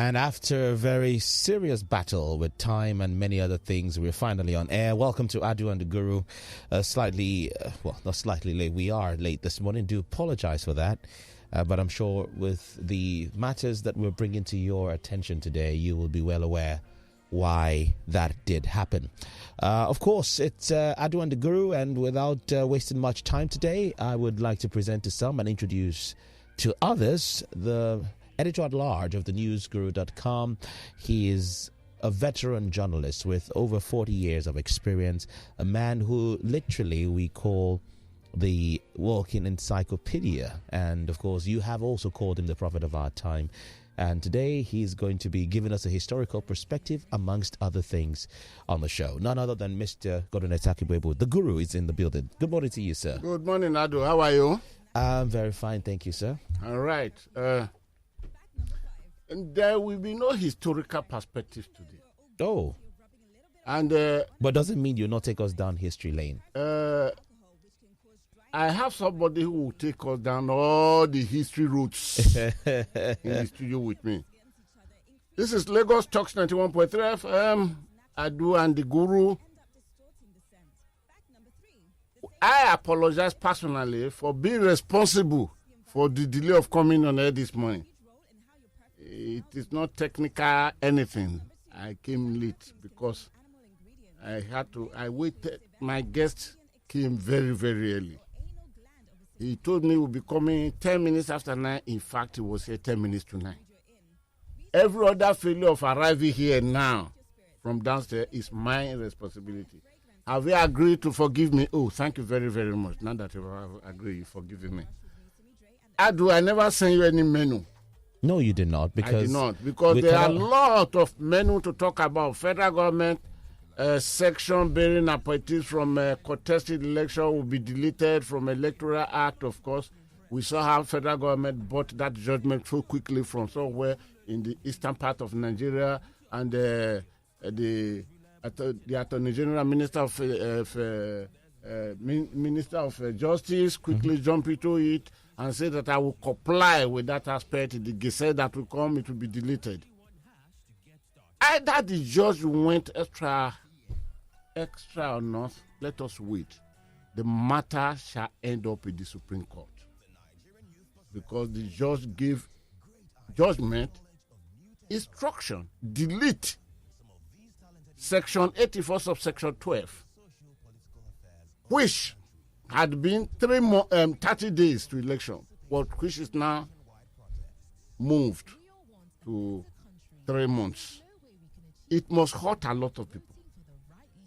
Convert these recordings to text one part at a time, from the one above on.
And after a very serious battle with time and many other things, we're finally on air. Welcome to Adu and the Guru. Not slightly late. We are late this morning. Do apologize for that. But I'm sure with the matters that we're bringing to your attention today, you will be well aware why that did happen. Of course, it's Adu and the Guru, and without wasting much time today, I would like to present to some and introduce to others the editor-at-large of the newsguru.com. He is a veteran journalist with over 40 years of experience, a man who literally we call the walking encyclopedia. And of course, you have also called him the prophet of our time. And today he's going to be giving us a historical perspective, amongst other things, on the show. None other than Mr. Godwin Etakibuebu. The Guru is in the building. Good morning to you, sir. Good morning, Adu. How are you? I'm very fine, thank you, sir. All right. And there will be no historical perspective today. Oh. And but doesn't mean you'll not take us down history lane. I have somebody who will take us down all the history routes in the studio with me. This is Lagos Talks 91.3 FM, Adu and the Guru. I apologize personally for being responsible for the delay of coming on air this morning. It is not technical anything. I came late because I waited. My guest came very, very early. He told me we'll be coming 10 minutes after 9. In fact, he was here 10 minutes to 9. Every other failure of arriving here now from downstairs is my responsibility. Have you agreed to forgive me? Oh, thank you very, very much. Now that you have agreed, you're forgiving me. Adu, I never sent you any menu. No, you did not. Because I did not. Because there are a lot of menu to talk about. Federal government section bearing appointees from contested election will be deleted from Electoral Act, of course. We saw how federal government bought that judgment so quickly from somewhere in the eastern part of Nigeria, and the Attorney General, Minister of Justice quickly jumped into it and said that I will comply with that aspect. The gazette that will come, it will be deleted. Either the judge went extra or not, let us wait. The matter shall end up in the Supreme Court. Because the judge gave judgment, instruction, delete Section 84, subsection 12, which had been 30 days to election, but which is now moved to 3 months. It must hurt a lot of people.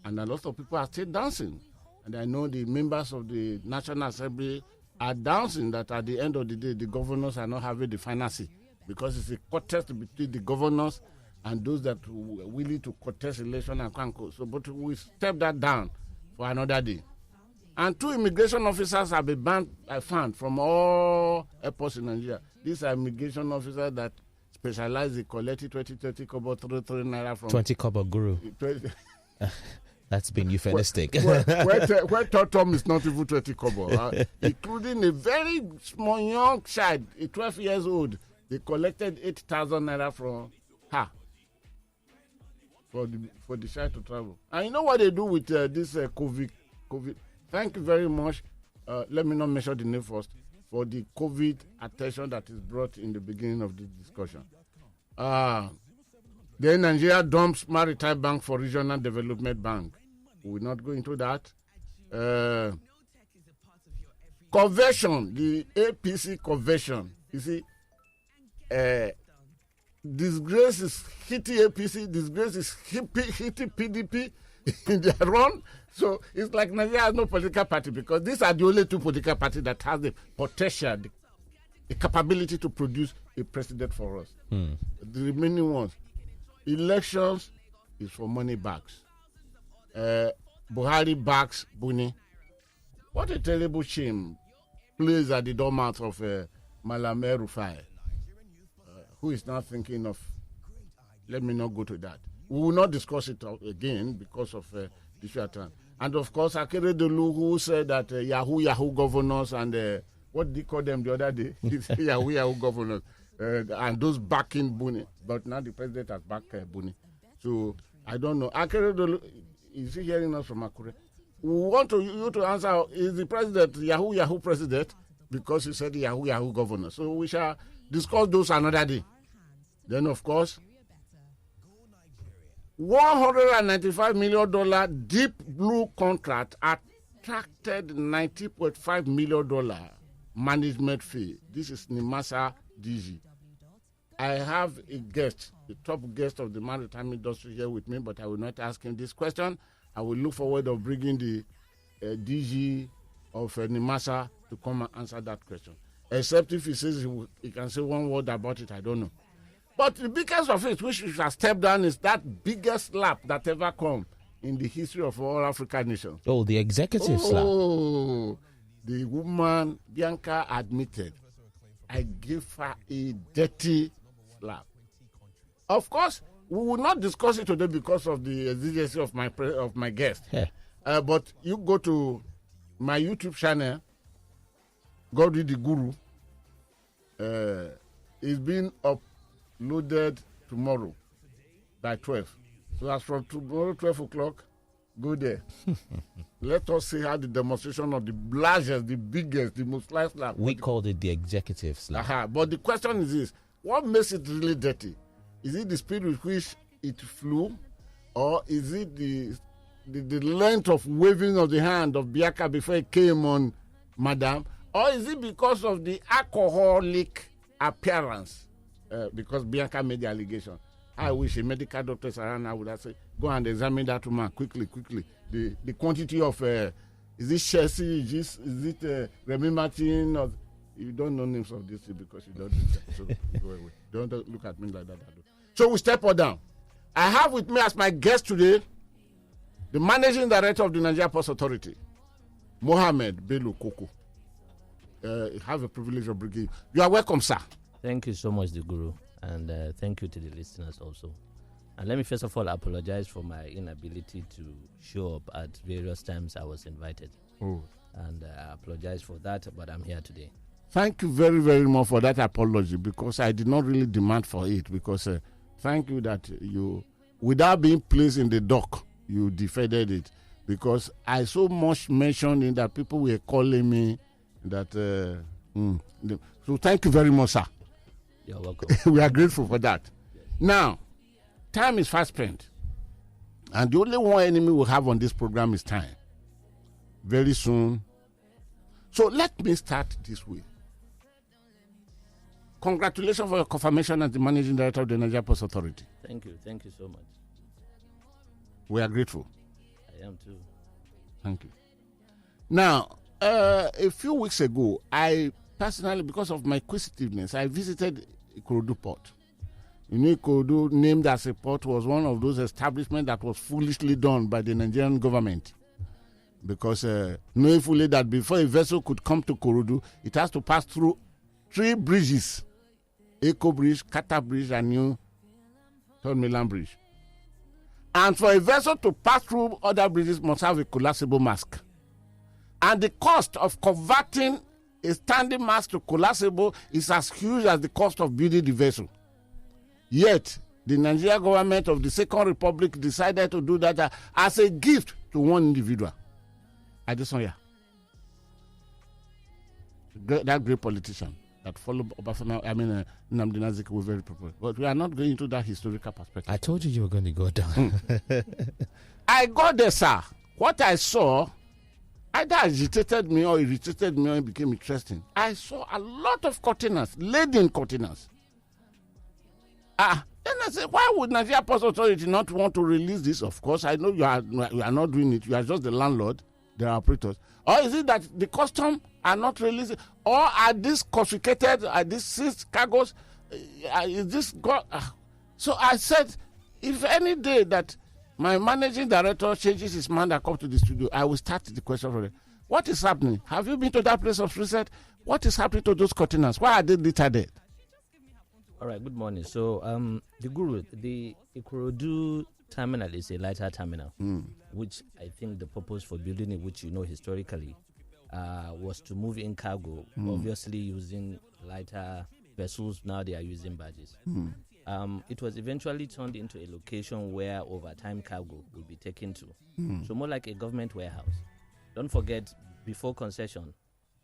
And a lot of people are still dancing. And I know the members of the National Assembly are dancing that at the end of the day, the governors are not having the final say, because it's a contest between the governors and those that are willing to contest election and conquer. So, but we step that down for another day. And 2 immigration officers have been banned, I found, from all airports in Nigeria. These are immigration officers that specialize in collecting 20 kobo, 3 naira from 20 kobo guru. That's been euphemistic. Where Tom is not even 20 kobo, including a very small young child, 12 years old. They collected 8,000 naira from her for the child to travel. And you know what they do with this COVID? Thank you very much. Let me not mention the name first, for the COVID attention that is brought in the beginning of this discussion. Then Nigeria dumps Maritime Bank for Regional Development Bank. We will not go into that. Conversion, the APC conversion. You see, disgrace is hitting APC, disgrace is hitting PDP in their run. So it's like Nigeria has no political party, because these are the only 2 political parties that have the potential, the capability to produce a president for us. The remaining ones, elections is for money bags. Buhari backs Buni. What a terrible shame plays at the doormat of Malame Rufai, who is now thinking of, let me not go to that. We will not discuss it again because of the short. And of course, Akeredolu, who said that Yahoo governors and what did he call them the other day? Yahoo governors. and those backing Buni. But now the president has backed Buni. So I don't know. Akere, is he hearing us from Akure? We want you to answer, is the president Yahoo president? Because he said Yahoo governor. So we shall discuss those another day. Then, of course, $195 million deep blue contract attracted $90.5 million management fee. This is Nimasa DG. I have a guest, the top guest of the maritime industry here with me, but I will not ask him this question. I will look forward to bringing the DG of Nimasa to come and answer that question. Except if he says he can say one word about it, I don't know. But the biggest of it, which we shall step down, is that biggest slap that ever come in the history of all African nations. Oh, the executive slap. Oh, the woman, Bianca, admitted, I gave her a dirty slap. Of course, we will not discuss it today because of the exigency of my guest. Yeah. But you go to my YouTube channel, Godwin the Guru. It's being uploaded tomorrow by 12. So as from tomorrow, 12 o'clock, go there. Let us see how the demonstration of the largest, the biggest, the most life. We called it the executive slap. But the question is this: what makes it really dirty? Is it the speed with which it flew, or is it the length of waving of the hand of Bianca before it came on Madame, or is it because of the alcoholic appearance? Because Bianca made the allegation. I wish a medical doctor around now would have said, go and examine that woman quickly. The quantity of, is it Chelsea, is it Remy Martin? Or, you don't know names of this because you don't do that. So don't look at me like that. So we step on down. I have with me as my guest today the managing director of the Nigerian Ports Authority, Mohammed Bello-Koko. I have a privilege of bringing you. You are welcome, sir. Thank you so much, the Guru, and thank you to the listeners also. And let me first of all apologize for my inability to show up at various times I was invited. Oh. And I apologize for that, but I'm here today. Thank you very, very much for that apology, because I did not really demand for it, because thank you that you, without being placed in the dock, you defended it, because I so much mentioned in that people were calling me that. So thank you very much, sir. You're welcome. We are grateful for that. Yes. Now, time is fast spent, and the only one enemy we have on this program is time. Very soon. So let me start this way. Congratulations for your confirmation as the managing director of the Nigerian Ports Authority. Thank you so much. We are grateful. I am too. Thank you. Now, a few weeks ago, I personally, because of my inquisitiveness, I visited Ikorodu Port. You know, Ikorodu, named as a port, was one of those establishments that was foolishly done by the Nigerian government. Because knowing fully that before a vessel could come to Ikorodu, it has to pass through 3 bridges: Eko Bridge, Kata Bridge, and New Third Milan Bridge. And for a vessel to pass through other bridges must have a collapsible mast. And the cost of converting a standing mast to collapsible is as huge as the cost of building the vessel. Yet, the Nigerian government of the Second Republic decided to do that as a gift to one individual. Adesanya. That great politician that followed Obafemi, Nnamdi Azikiwe was very proper. But we are not going into that historical perspective. I told you were going to go down. I got there, sir. What I saw either agitated me or irritated me or it became interesting. I saw a lot of containers, laden containers. Then I said, why would Nigerian Ports Authority not want to release this? Of course, I know you are not doing it. You are just the landlord, the operators. Or is it that the custom are not releasing? Or are these confiscated, are these seized cargoes? Is this So I said, if any day that my managing director changes his mind and comes to the studio, I will start the question for him. What is happening? Have you been to that place of research? What is happening to those containers? Why are they littered? All right, good morning. So, the Guru, the Ikorodu terminal is a lighter terminal, which I think the purpose for building it, which you know historically, was to move in cargo, obviously using lighter vessels, now they are using barges. It was eventually turned into a location where overtime cargo will be taken to. So more like a government warehouse. Don't forget, before concession,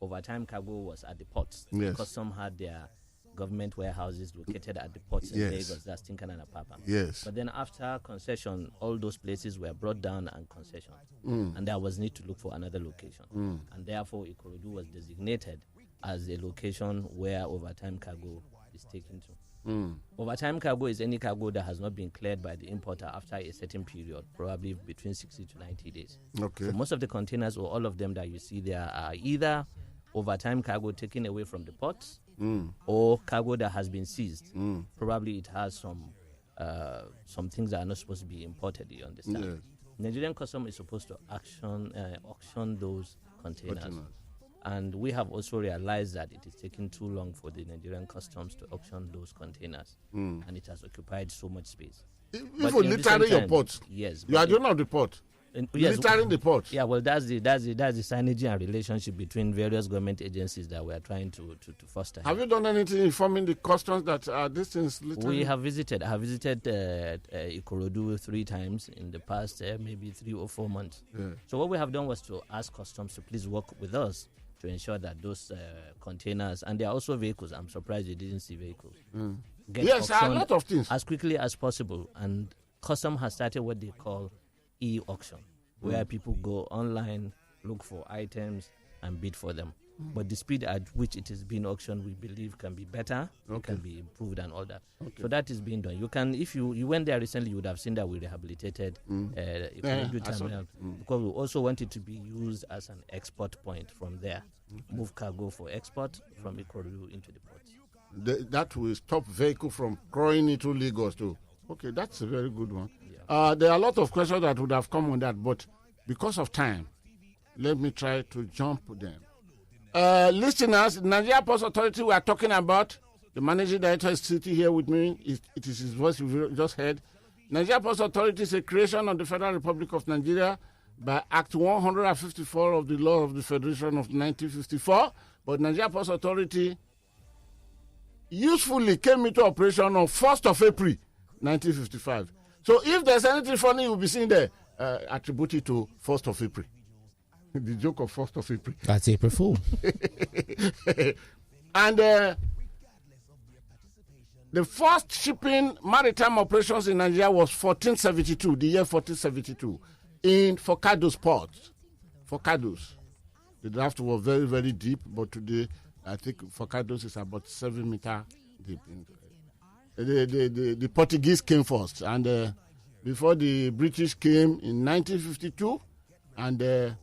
overtime cargo was at the ports. Yes. Custom had their government warehouses located at the ports in Lagos, that's Tinkan and Apapa. Yes. But then after concession, all those places were brought down and concessioned. And there was need to look for another location. And therefore, Ikorodu was designated as a location where overtime cargo is taken to. Overtime cargo is any cargo that has not been cleared by the importer after a certain period, probably between 60 to 90 days. Okay. So most of the containers, or all of them that you see there, are either overtime cargo taken away from the ports or cargo that has been seized. Probably it has some things that are not supposed to be imported, you understand? Yes. Nigerian Custom is supposed to auction those containers. And we have also realized that it is taking too long for the Nigerian Customs to auction those containers. And it has occupied so much space. If you littering your port, yes, you are doing of the port. Yes, littering the port. Yeah, well, that's the synergy and relationship between various government agencies that we are trying to foster. Have you done anything informing the customs that this thing is littering? We have visited. I have visited Ikorodu 3 times in the past maybe 3 or 4 months. Yeah. So what we have done was to ask customs to please work with us to ensure that those containers, and there are also vehicles. I'm surprised you didn't see vehicles. Yes, a lot of things. As quickly as possible. And custom has started what they call e-auction, where people go online, look for items, and bid for them. But the speed at which it is being auctioned, we believe, can be better, can be improved, and all that. So that is being done. You can, if you went there recently, you would have seen that we rehabilitated Ikorodu terminal, because we also want it to be used as an export point from there. Move cargo for export from Ikorodu into the ports. That will stop vehicle from crawling into Lagos too. Okay, that's a very good one. There are a lot of questions that would have come on that, but because of time, let me try to jump them. Listeners, Nigerian Ports Authority we are talking about, the managing director is sitting here with me. It is his voice you've just heard. Nigerian Ports Authority is a creation of the Federal Republic of Nigeria by Act 154 of the Law of the Federation of 1954. But Nigerian Ports Authority usefully came into operation on 1st of April 1955. So if there's anything funny you'll be seeing there, attribute it to 1st of April. The joke of 1st of April. That's April Fool. And the first shipping maritime operations in Nigeria was 1472, the year 1472, in Forcados port. Forcados. The draft was very, very deep, but today I think Forcados is about 7 meters deep. The Portuguese came first, and before the British came in 1952, and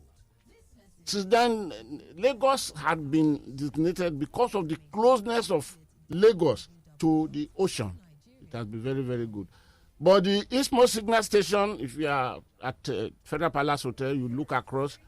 since then Lagos had been designated because of the closeness of Lagos to the ocean. It has been very, very good. But the Eastmost Signal Station, if you are at Federal Palace Hotel, you look across,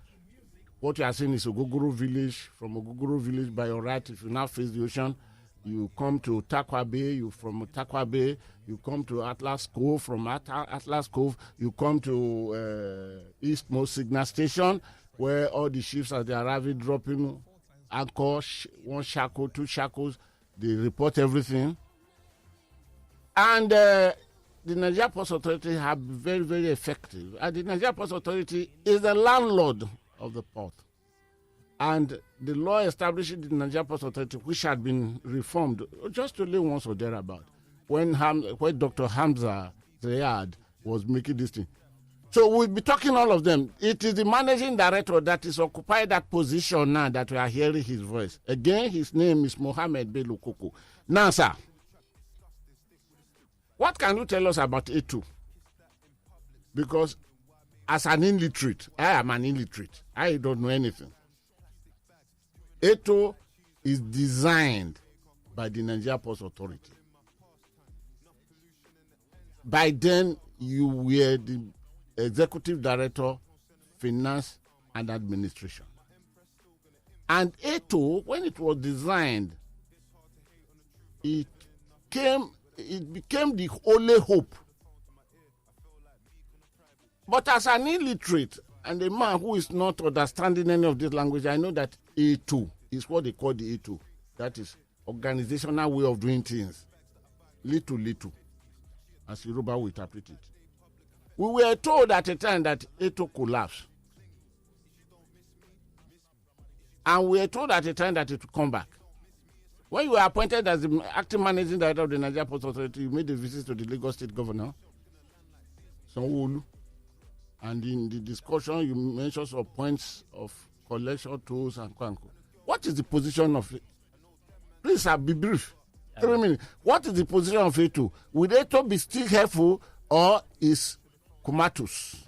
what you are seeing is Ogogoro Village. From Ogogoro Village, by your right, if you now face the ocean, you come to Takwa Bay. From Takwa Bay, you come to Atlas Cove. From Atlas Cove, you come to Eastmost Signal Station, where all the ships, as they are arriving, dropping anchor, 1 shackle, 2 shackles, they report everything. And the Nigerian Ports Authority have been very, very effective. And the Nigerian Ports Authority is the landlord of the port. And the law establishing the Nigerian Ports Authority, which had been reformed just only once or thereabout, when Dr. Hamza Zayad was making this thing. So we'll be talking all of them. It is the managing director that is occupied that position now that we are hearing his voice. Again, his name is Mohammed Bello-Koko. Now, sir, what can you tell us about A2? Because as an illiterate, I am an illiterate. I don't know anything. A2 is designed by the Nigerian Ports Authority. By then, you were the Executive Director, Finance and Administration. And A2, when it was designed, it became the only hope. But as an illiterate and a man who is not understanding any of this language, I know that A2 is what they call the A2. That is organizational way of doing things, little, as Yoruba will interpret it. We were told at a time that Eto collapsed. And we were told at a time that it would come back. When you were appointed as the acting managing director of the Nigerian Ports Authority, you made a visit to the Lagos State Governor, Sanwo-Olu. And in the discussion, you mentioned some points of collection tools and quanko. What is the position of it? Please, be brief. 3 minutes. What is the position of Eto? Will Eto be still helpful or is comatose?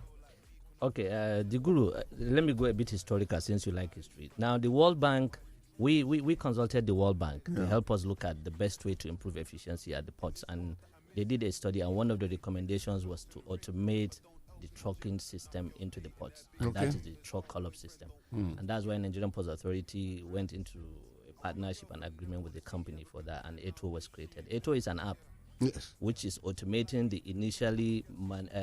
Okay, the Guru, let me go a bit historical since you like history. Now, the World Bank, we consulted the World Bank to help us look at the best way to improve efficiency at the ports. And they did a study, and one of the recommendations was to automate the trucking system into the ports. And that is the truck call-up system. And that's why Nigerian Ports Authority went into a partnership and agreement with the company for that, and Eto was created. Eto is an app which is automating the initially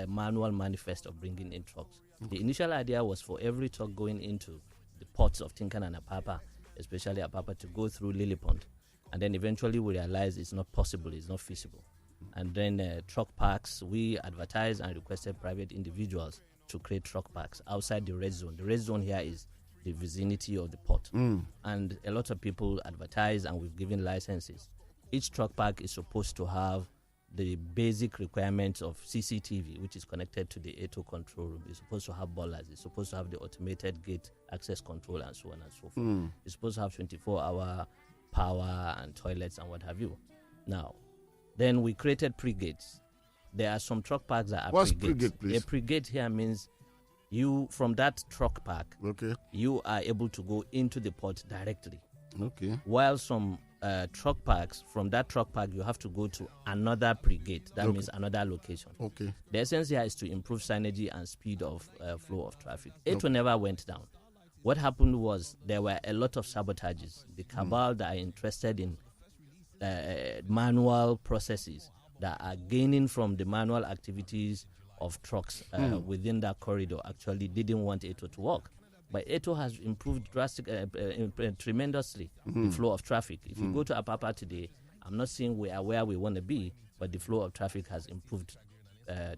manual manifest of bringing in trucks. The initial idea was for every truck going into the ports of Tinkan and Apapa, especially Apapa, to go through Lillipond. And then eventually we realized it's not possible, it's not feasible. And then truck parks, we advertised and requested private individuals to create truck parks outside the red zone. The red zone here is the vicinity of the port. And a lot of people advertise, and we've given licenses. Each truck park is supposed to have the basic requirements of CCTV, which is connected to the Eto control room. It's supposed to have ballers. It's supposed to have the automated gate access control and so on and so forth. It's supposed to have 24-hour power and toilets and what have you. Now, then we created pre-gates. There are some truck parks that are What's pre-gates. pre-gate, please? A pre-gate here means you, from that truck park, you are able to go into the port directly. While some truck parks, from that truck park, you have to go to another pre-gate. That means another location. The essence here is to improve synergy and speed of flow of traffic. It never went down. What happened was there were a lot of sabotages. The cabal that are interested in manual processes that are gaining from the manual activities of trucks within that corridor actually didn't want Eto to work. But Eto has improved tremendously the flow of traffic. If you go to Apapa today, I'm not saying we are where we want to be, but the flow of traffic has improved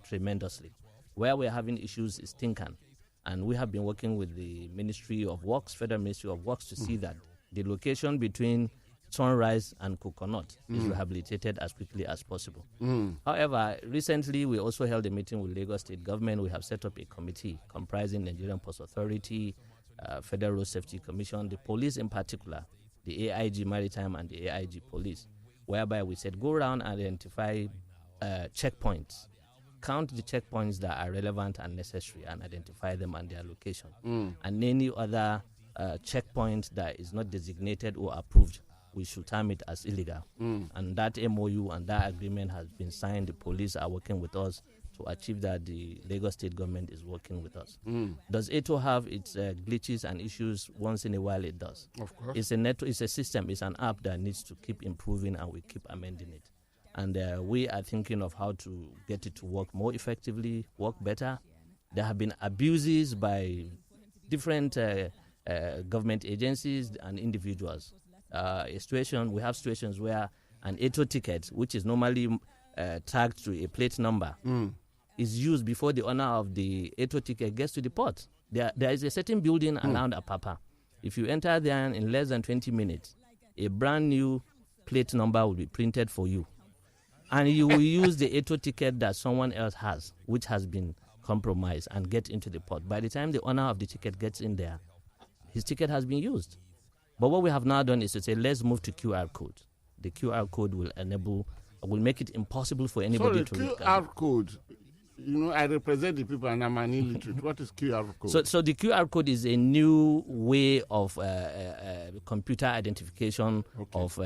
tremendously. Where we're having issues is Tinkan. And we have been working with the Ministry of Works, Federal Ministry of Works, to see that the location between Sunrise and Coconut is rehabilitated as quickly as possible. However, recently we also held a meeting with Lagos State Government. We have set up a committee comprising Nigerian Ports Authority, Federal Road Safety Commission, the police in particular, the AIG Maritime and the AIG Police, whereby we said go around and identify checkpoints, count the checkpoints that are relevant and necessary and identify them and their location. And any other checkpoint that is not designated or approved, we should term it as illegal. And that MOU and that agreement has been signed. The police are working with us to achieve that. The Lagos State government is working with us. Does Eto have its glitches and issues? Once in a while it does. Of course. It's a system, it's an app that needs to keep improving, and we keep amending it. And we are thinking of how to get it to work more effectively, work better. There have been abuses by different government agencies and individuals. We have situations where an Eto ticket, which is normally tagged to a plate number, is used before the owner of the Eto ticket gets to the port. There is a certain building around Apapa. If you enter there in less than 20 minutes, a brand new plate number will be printed for you. And you will use the Eto ticket that someone else has, which has been compromised, and get into the port. By the time the owner of the ticket gets in there, his ticket has been used. But what we have now done is to say, let's move to QR code. The QR code will make it impossible for anybody to read. QR code. You know, I represent the people and I'm an illiterate. What is QR code? So the QR code is a new way of computer identification of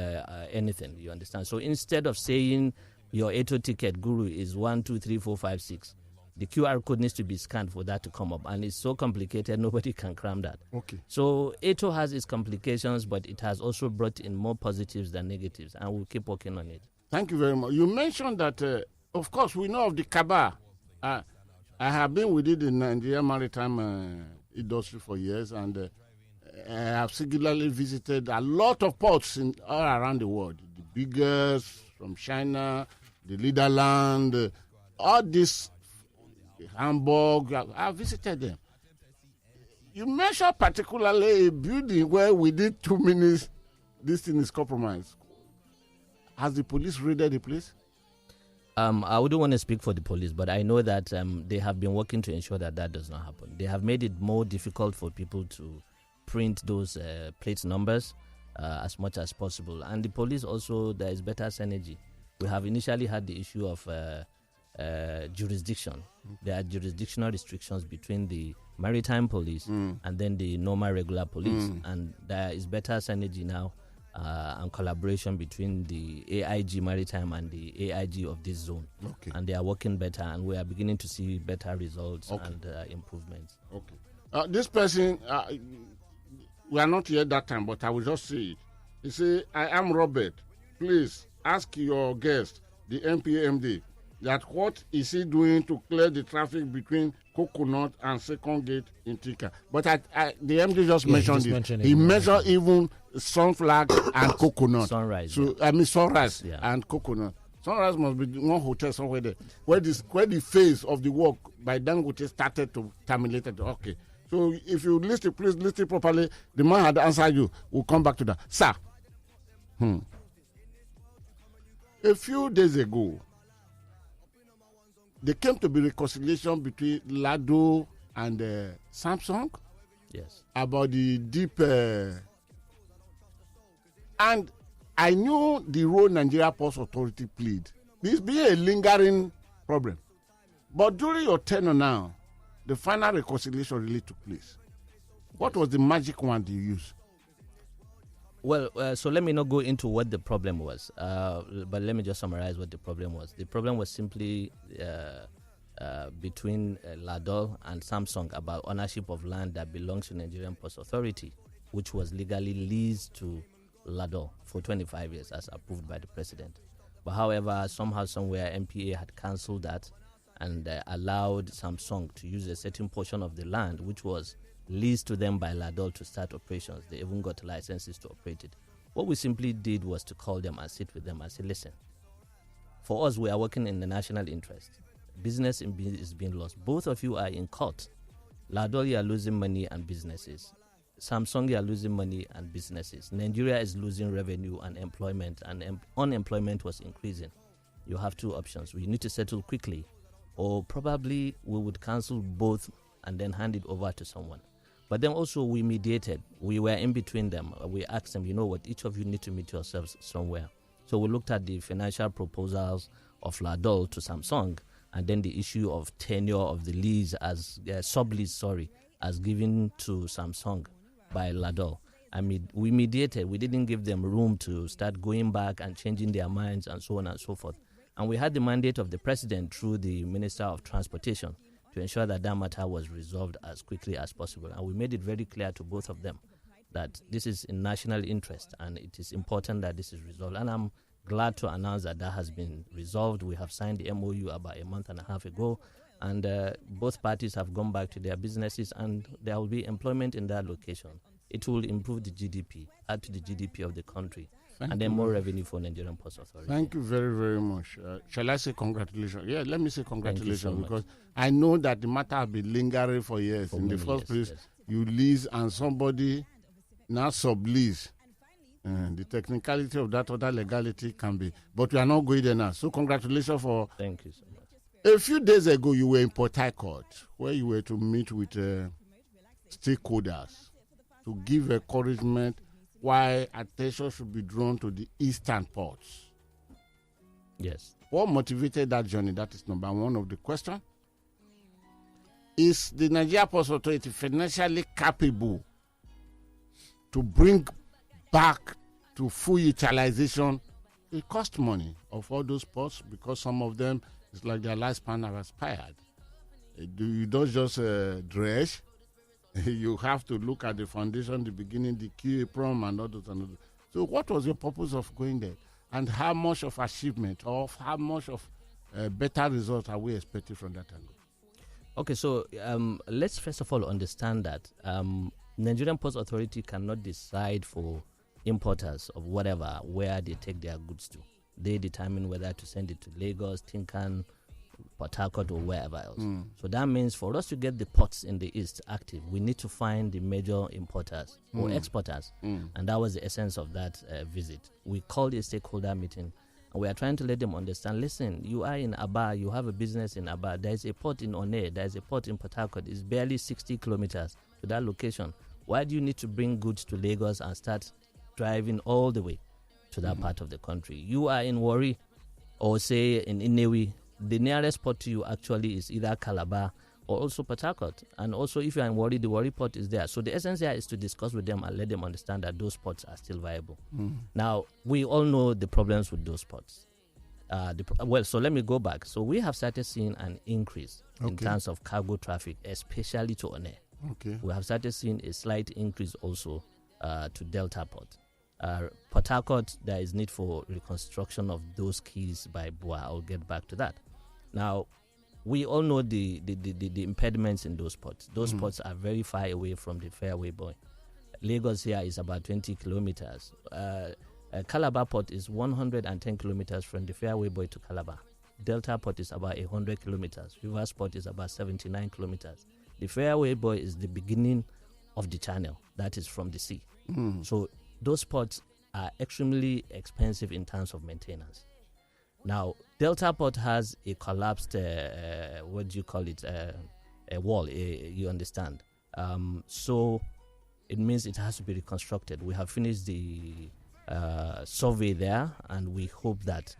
anything, you understand? So instead of saying your Eto ticket, Guru, is 1, 2, 3, 4, 5, 6, the QR code needs to be scanned for that to come up. And it's so complicated, nobody can cram that. So Eto has its complications, but it has also brought in more positives than negatives, and we'll keep working on it. Thank you very much. You mentioned that, of course, we know of the cabal. I have been within the Nigerian maritime industry for years, and have singularly visited a lot of ports all around the world. The biggest from China, the Netherlands, all this, Hamburg. I've visited them. You mentioned particularly a building where within 2 minutes this thing is compromised. Has the police raided the place? I wouldn't want to speak for the police, but I know that they have been working to ensure that does not happen. They have made it more difficult for people to print those plate numbers as much as possible. And the police also, there is better synergy. We have initially had the issue of jurisdiction. There are jurisdictional restrictions between the maritime police and then the normal regular police. And there is better synergy now and collaboration between the AIG Maritime and the AIG of this zone. Okay. And they are working better, and we are beginning to see better results and improvements. Okay. This person, we are not here that time, but I will just say it. He say, I am Robert. Please ask your guest, the MPA MD, that what is he doing to clear the traffic between Coconut and Second Gate in Tika. But the MD just mentioned it. He mentioned even Sunflag and Coconut. Sunrise. So yeah. I mean Sunrise and Coconut. Sunrise must be one hotel somewhere there where the phase of the work by Dangote started to terminate. Okay. So if you list it, please list it properly. The man had answered you. We'll come back to that. Sir. A few days ago, there came to be reconciliation between Lado and Samsung. Yes. About the deep. And I knew the role Nigerian Ports Authority played. This being a lingering problem. But during your tenure now, the final reconciliation really took place. What was the magic wand you used? Well, so let me not go into what the problem was, but let me just summarize what the problem was. The problem was simply between Lado and Samsung about ownership of land that belongs to Nigerian Ports Authority, which was legally leased to Lado for 25 years as approved by the president. But however, somehow, somewhere, MPA had cancelled that and allowed Samsung to use a certain portion of the land, which was leased to them by Lado to start operations. They even got licenses to operate it. What we simply did was to call them and sit with them and say, listen, for us, we are working in the national interest. Business is being lost. Both of you are in court. Lado, you are losing money and businesses. Samsung, you are losing money and businesses. Nigeria is losing revenue and employment, and unemployment was increasing. You have two options. We need to settle quickly, or probably we would cancel both and then hand it over to someone. But then also we mediated. We were in between them. We asked them, you know what, each of you need to meet yourselves somewhere. So we looked at the financial proposals of Lado to Samsung, and then the issue of tenure of the lease as sublease, as given to Samsung by Lado. I mean, we mediated. We didn't give them room to start going back and changing their minds and so on and so forth. And we had the mandate of the president through the Minister of Transportation to ensure that that matter was resolved as quickly as possible. And we made it very clear to both of them that this is in national interest and it is important that this is resolved. And I'm glad to announce that that has been resolved. We have signed the MOU about a month and a half ago, and both parties have gone back to their businesses, and there will be employment in that location. It will improve the GDP, add to the GDP of the country, and then more revenue for Nigerian Ports Authority. Thank you very, very much. Shall I say congratulations? Yeah, let me say congratulations so because I know that the matter has been lingering for years. In the first place, you lease and somebody now sublease. The technicality of that other legality can be. But we are not going there now. So congratulations for... Thank you so much. A few days ago, you were in Port Harcourt, where you were to meet with stakeholders to give encouragement why attention should be drawn to the eastern ports. Yes. What motivated that journey? That is number one of the question. Is the Nigerian Ports Authority financially capable to bring back to full utilization? It costs money of all those ports because some of them, it's like their lifespan have expired. You don't just dredge. You have to look at the foundation, the beginning, the key prom, and others. So what was your purpose of going there? And how much of achievement or how much of better results are we expecting from that angle? Okay, so let's first of all understand that Nigerian Ports Authority cannot decide for importers of whatever where they take their goods to. They determine whether to send it to Lagos, Tinkan, Port Harcourt, or wherever else. So that means for us to get the ports in the east active, we need to find the major importers or exporters. And that was the essence of that visit. We called a stakeholder meeting, and we are trying to let them understand, listen, you are in Aba, you have a business in Aba, there is a port in One, there is a port in Port Harcourt. It's barely 60 kilometers to that location. Why do you need to bring goods to Lagos and start driving all the way to that part of the country? You are in Warri or say in Inewi, the nearest port to you actually is either Calabar or also Port Harcourt. And also if you're in Warri, the Warri port is there. So the essence here is to discuss with them and let them understand that those ports are still viable. Now, we all know the problems with those ports. So let me go back. So we have started seeing an increase in terms of cargo traffic, especially to One. We have started seeing a slight increase also to Delta Port. Port Harcourt, there is need for reconstruction of those quays by Bua. I'll get back to that. Now, we all know the impediments in those ports. Those ports are very far away from the fairway buoy. Lagos here is about 20 kilometers. Calabar Port is 110 kilometers from the fairway buoy to Calabar. Delta Port is about 100 kilometers. Rivers Port is about 79 kilometers. The fairway buoy is the beginning of the channel. That is from the sea. So those ports are extremely expensive in terms of maintenance. Now, Delta Port has a collapsed, a wall, you understand. So it means it has to be reconstructed. We have finished the survey there, and we hope that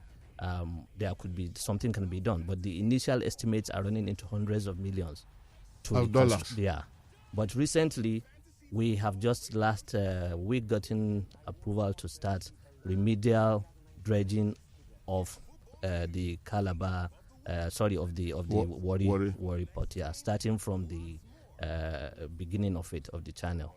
there could be something can be done. But the initial estimates are running into hundreds of millions of dollars. Yeah. But recently, we have just last week gotten approval to start remedial dredging of the Calabar, of the Warri Port, starting from the beginning of the channel.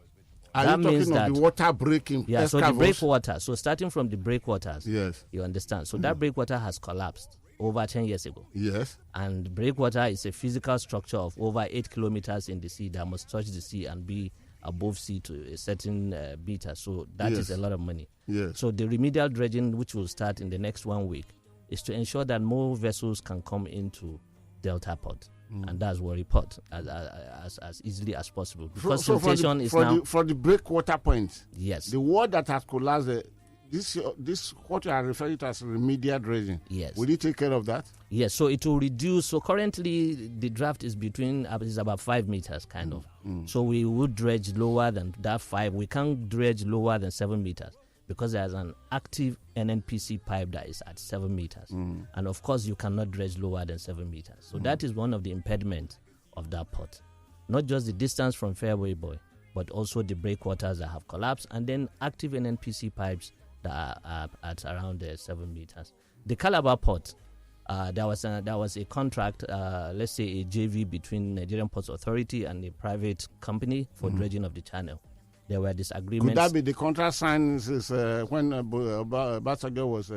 Are you talking of the water breaking? Yeah, so the breakwater. So starting from the breakwaters, yes, you understand. So that breakwater has collapsed over 10 years ago. Yes. And breakwater is a physical structure of over 8 kilometers in the sea that must touch the sea and be above sea to a certain beta. So that is a lot of money. Yes. So the remedial dredging, which will start in the next 1 week, is to ensure that more vessels can come into Delta Port. And that's Warri Port as easily as possible. Because flotation is now... For the breakwater point, yes, the wall that has collapsed, this what you are referring to as remedial dredging, yes, will it take care of that? Yes, so it will reduce. So currently the draft is about 5 meters kind of. So we would dredge lower than that 5. We can't dredge lower than 7 meters because there's an active NNPC pipe that is at 7 meters. And of course you cannot dredge lower than 7 meters. So that is one of the impediments of that port. Not just the distance from Fairway Buoy, but also the breakwaters that have collapsed, and then active NNPC pipes that are at around 7 meters. The Calabar Port, there was a contract, let's say a JV between Nigerian Ports Authority and a private company for dredging of the channel. There were disagreements. Could that be the contract signed when Obasanjo was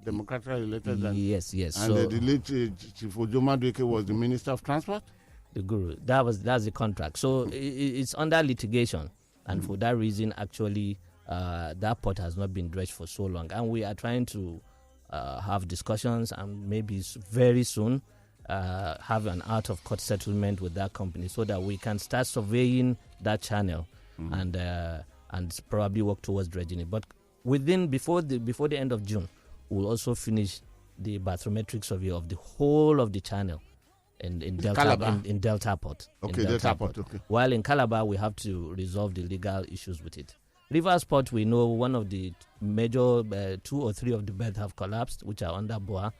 democratically elected? Yes. And the late Chief Ojomadueke was the Minister of Transport? The Guru. That's the contract. So it's under litigation. And for that reason, actually, that port has not been dredged for so long. And we are trying to have discussions and maybe very soon have an out-of-court settlement with that company so that we can start surveying that channel and probably work towards dredging it. But before the end of June, we'll also finish the bathymetric survey of the whole of the channel in Delta Port. Okay, Delta Port. Okay. While in Calabar, we have to resolve the legal issues with it. Rivers Port, we know one of the major 2 or 3 of the berths have collapsed, which are under Boa.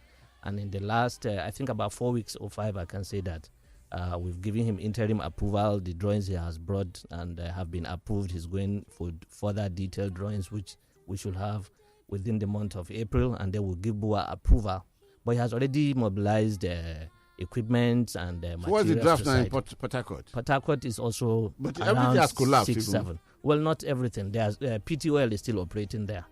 And in the last, I think about 4 weeks or 5, I can say that we've given him interim approval. The drawings he has brought and have been approved. He's going for further detailed drawings, which we should have within the month of April, and then we'll give Boa approval. But he has already mobilized equipment and materials. So what's the draft now in Port Harcourt? Port Harcourt is also but around everything has collapsed, 6, 7. Well, not everything. There's PTOL is still operating there.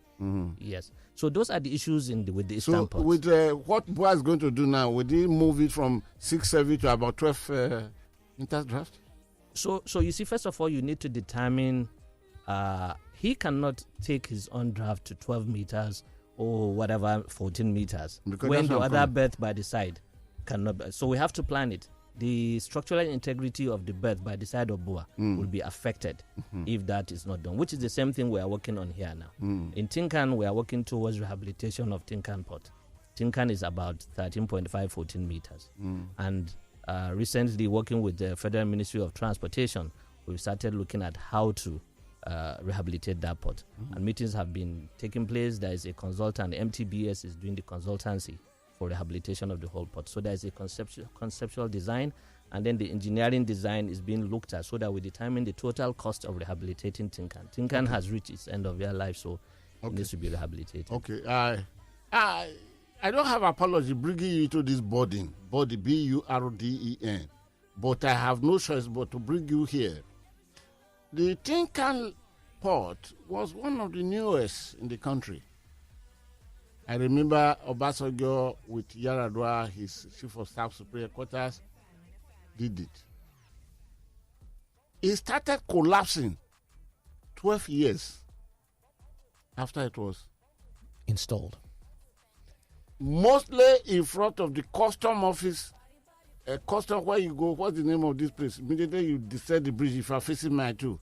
Yes. So those are the issues with the Eastern Port. With what Boa is going to do now, would he move it from 6 service to about 12 interdraft? So you see, first of all, you need to determine he cannot take his own draft to 12 meters or whatever, 14 meters, Because when that's the what I'm other coming. berth by the side cannot be. So we have to plan it. The structural integrity of the berth by the side of Bua will be affected if that is not done, which is the same thing we are working on here now. In Tinkan, we are working towards rehabilitation of Tinkan Port. Tinkan is about 13.5, 14 meters. And recently, working with the Federal Ministry of Transportation, we started looking at how to rehabilitate that port. And meetings have been taking place. There is a consultant, MTBS is doing the consultancy for rehabilitation of the whole port. So there is a conceptual design, and then the engineering design is being looked at so that we determine the total cost of rehabilitating Tinkan. Tinkan has reached its end of their life, so it needs to be rehabilitated. Okay. I don't have apology bringing you to this body, Burden, but I have no choice but to bring you here. The Tinkan port was one of the newest in the country. I remember Obasanjo with Yaradua, his chief of staff superior quarters, did it. It started collapsing 12 years after it was Installed. mostly in front of the custom office. Custom, where you go, what's the name of this place? Immediately you descend the bridge if you are facing Mile 2,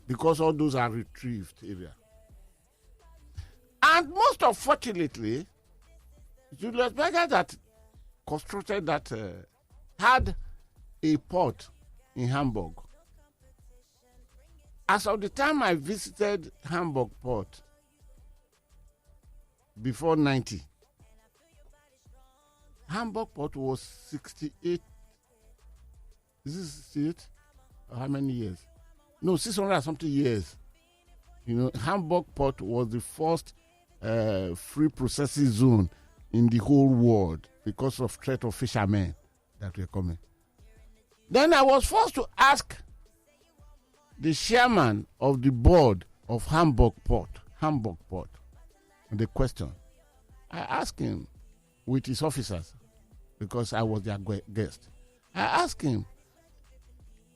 because all those are retrieved area. And most unfortunately, Julius Berger that constructed that had a port in Hamburg. As of the time I visited Hamburg port, before 90, Hamburg port was 68. Is this 68? How many years? No, 600 and something years. You know, Hamburg port was the first free processing zone in the whole world because of threat of fishermen that were coming. Then I was forced to ask the chairman of the board of Hamburg port, the question. I asked him with his officers because I was their guest. I asked him,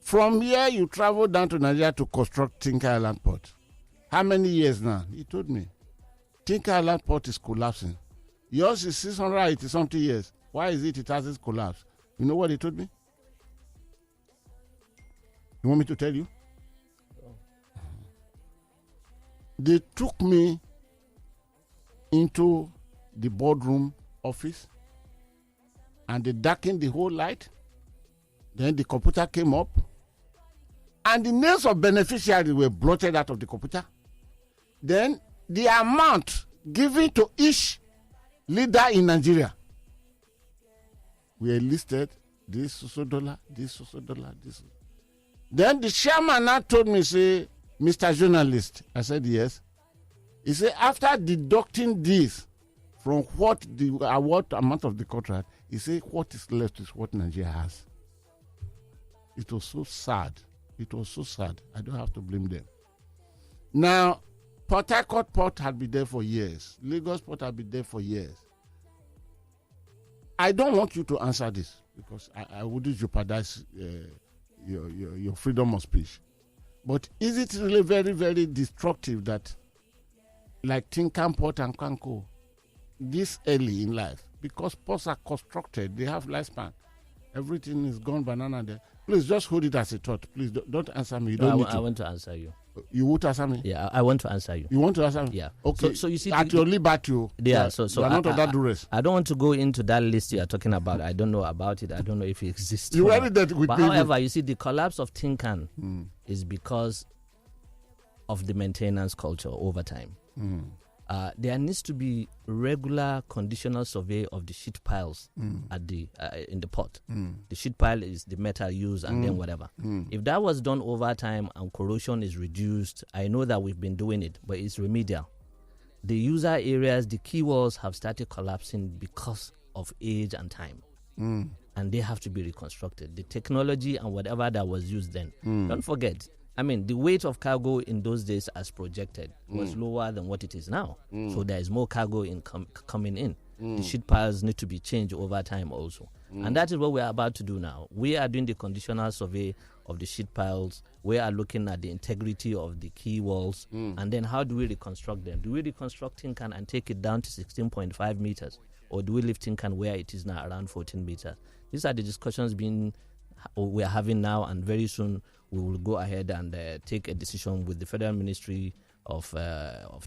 from here you travel down to Nigeria to construct Tinker Island port. How many years now? He told me. Tinker Island port is collapsing. Yours is 680 something years. Why is it hasn't collapsed? You know what he told me? You want me to tell you? They took me into the boardroom office and they darkened the whole light. Then the computer came up and the names of beneficiaries were blotted out of the computer. Then the amount given to each leader in Nigeria were listed. This so dollar, this so dollar, this. Then the chairman now told me, say, Mr. Journalist. I said, yes. He said, after deducting this from what amount of the contract, he said, what is left is what Nigeria has. It was so sad. It was so sad. I don't have to blame them. Now, Port Harcourt Port had been there for years. Lagos Port had been there for years. I don't want you to answer this because I wouldn't jeopardize your freedom of speech. But is it really very, very destructive that, like Tinkan Port and Kanko, this early in life, because ports are constructed, they have lifespan. Everything is gone banana there. Please just hold it as a thought. Please don't answer me. You don't need to. I want to answer you. You want to answer me? Yeah, I want to answer you. You want to answer me? Yeah. Okay. So you see, at your liberty, yeah. So you are not on that duress. I don't want to go into that list you are talking about. I don't know about it. I don't know if it exists. You already did with But David. however, you see, the collapse of Tinkan is because of the maintenance culture over time. There needs to be regular conditional survey of the sheet piles at the in the port. The sheet pile is the metal used and then whatever. If that was done over time and corrosion is reduced, I know that we've been doing it, but it's remedial. The user areas, the key walls have started collapsing because of age and time. And they have to be reconstructed. The technology and whatever that was used then. Don't forget, I mean, the weight of cargo in those days as projected was lower than what it is now. So there is more cargo coming in. The sheet piles need to be changed over time also. And that is what we are about to do now. We are doing the conditional survey of the sheet piles. We are looking at the integrity of the key walls. And then how do we reconstruct them? Do we reconstruct Tinkan and take it down to 16.5 meters? Or do we leave Tinkan where it is now, around 14 meters? These are the discussions we are having now, and very soon we will go ahead and take a decision with the Federal Ministry of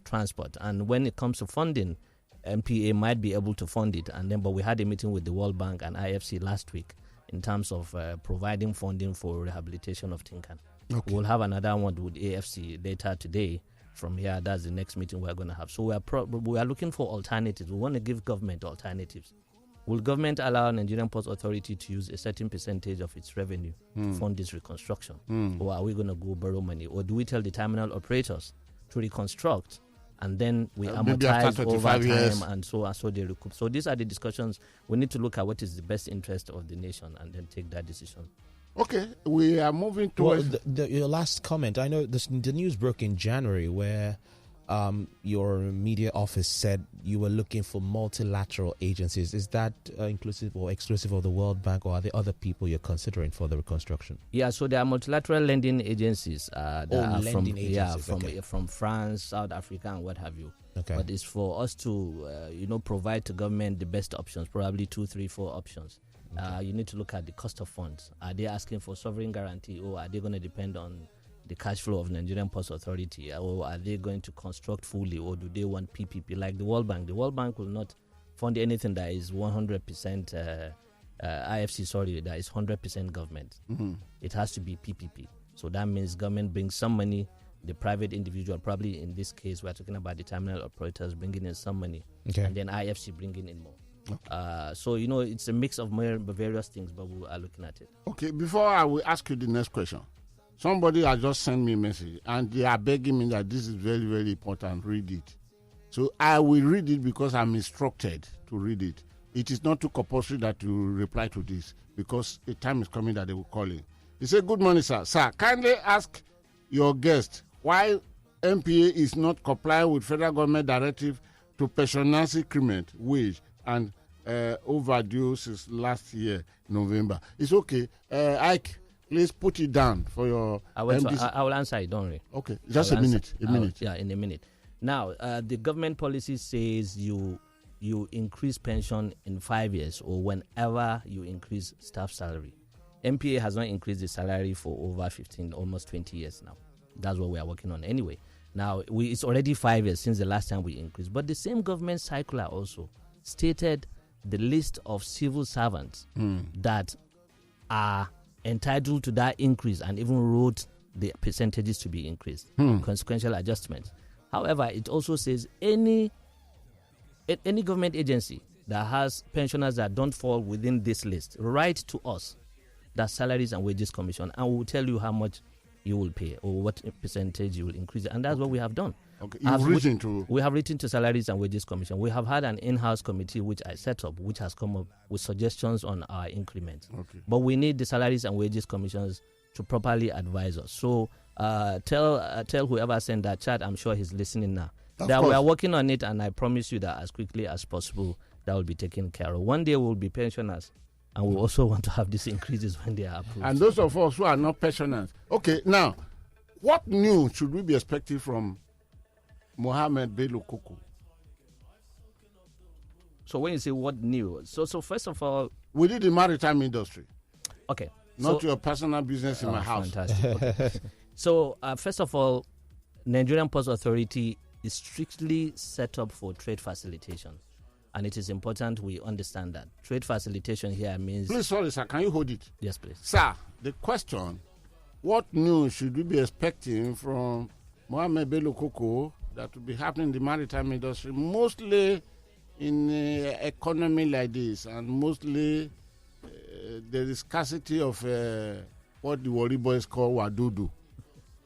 Transport. And when it comes to funding, MPA might be able to fund it, but we had a meeting with the World Bank and IFC last week in terms of providing funding for rehabilitation of Tinkan. Okay. We'll have another one with AFC later today. From here, that's the next meeting we're going to have. So we are looking for alternatives. We want to give government alternatives. Will government allow Nigerian Ports Authority to use a certain percentage of its revenue to fund this reconstruction? Or are we going to go borrow money? Or do we tell the terminal operators to reconstruct and then we amortize over time and so they recoup? So these are the discussions. We need to look at what is the best interest of the nation and then take that decision. Okay, we are moving towards... your last comment. I know the news broke in January where your media office said you were looking for multilateral agencies. Is that inclusive or exclusive of the World Bank, or are there other people you're considering for the reconstruction? Yeah, so there are multilateral lending agencies from France, South Africa, and what have you. Okay. But it's for us to provide to government the best options, probably 2, 3, 4 options. Okay. You need to look at the cost of funds. Are they asking for sovereign guarantee, or are they going to depend on the cash flow of Nigerian Ports Authority, or are they going to construct fully, or do they want PPP like the World Bank? The World Bank will not fund anything that is 100% IFC, that is 100% government. It has to be PPP. So that means government brings some money, the private individual, probably in this case we're talking about the terminal operators bringing in some money, and then IFC bringing in more. Okay. So it's a mix of various things, but we are looking at it. Okay, before I will ask you the next question, somebody has just sent me a message and they are begging me that this is very, very important. Read it. So I will read it because I'm instructed to read it. It is not too compulsory that you reply to this because the time is coming that they will call in. He said, "Good morning, sir. Sir, kindly ask your guest why MPA is not complying with federal government directive to pensioners increment wage and overdue since last year, November." It's okay. Ike, please put it down for your... I will answer it, don't worry. Okay, just a minute. Yeah, in a minute. Now, the government policy says you increase pension in 5 years or whenever you increase staff salary. MPA has not increased the salary for over 15, almost 20 years now. That's what we are working on anyway. Now, it's already 5 years since the last time we increased. But the same government circular also stated the list of civil servants that are entitled to that increase and even wrote the percentages to be increased, consequential adjustments. However, it also says any government agency that has pensioners that don't fall within this list, write to us, that Salaries and Wages Commission, and we will tell you how much you will pay or what percentage you will increase. And that's what we have done. Okay, we have written to Salaries and Wages Commission. We have had an in-house committee which I set up, which has come up with suggestions on our increments. Okay. But we need the Salaries and Wages Commissions to properly advise us. So tell whoever sent that chat, I'm sure he's listening now, that we are working on it, and I promise you that as quickly as possible, that will be taken care of. One day we'll be pensioners, and we also want to have these increases when they are approved. And those of us who are not pensioners. Okay, now, what new should we be expecting from Mohammed Bello-Koko? So when you say what new, so first of all, within the maritime industry. Okay. Not your personal business in my house. Fantastic. Okay. So first of all, Nigerian Ports Authority is strictly set up for trade facilitation. And it is important we understand that. Trade facilitation here means... Please, sorry, sir, can you hold it? Yes, please. Sir, the question, what news should we be expecting from Mohammed Bello-Koko that will be happening in the maritime industry, mostly in an economy like this, and mostly there is scarcity of what the Wari boys call wadudu.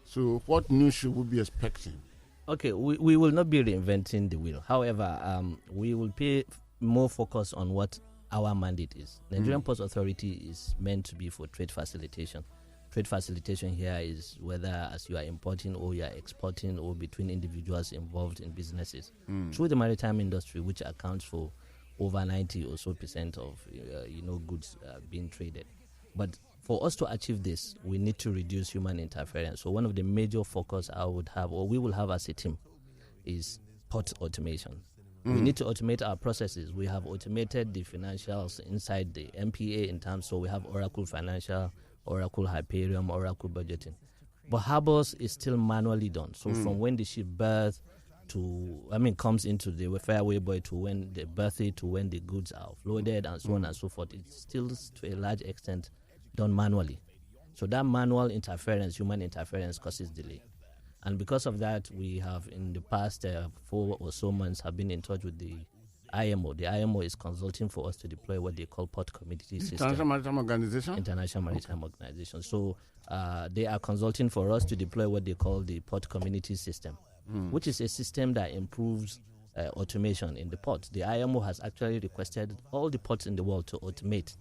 So what news should we be expecting? Okay, we will not be reinventing the wheel. However, we will pay more focus on what our mandate is. Nigerian Ports Authority is meant to be for trade facilitation. Trade facilitation here is whether as you are importing or you are exporting or between individuals involved in businesses through the maritime industry, which accounts for over 90 or so percent of goods being traded. But for us to achieve this, we need to reduce human interference. So one of the major focus I would have, or we will have as a team, is port automation. We need to automate our processes. We have automated the financials inside the MPA in terms, so we have Oracle Financial, Oracle Hyperion, Oracle Budgeting. But harbors is still manually done. So from when the ship berths comes into the fairway boy to when they berth it to when the goods are offloaded and so on and so forth, it's still to a large extent done manually. So that manual interference, human interference, causes delay. And because of that, we have in the past 4 or so months have been in touch with the IMO. The IMO is consulting for us to deploy what they call port community system. International Maritime Organization? International Maritime Organization. So they are consulting for us to deploy what they call the port community system, which is a system that improves automation in the ports. The IMO has actually requested all the ports in the world to automate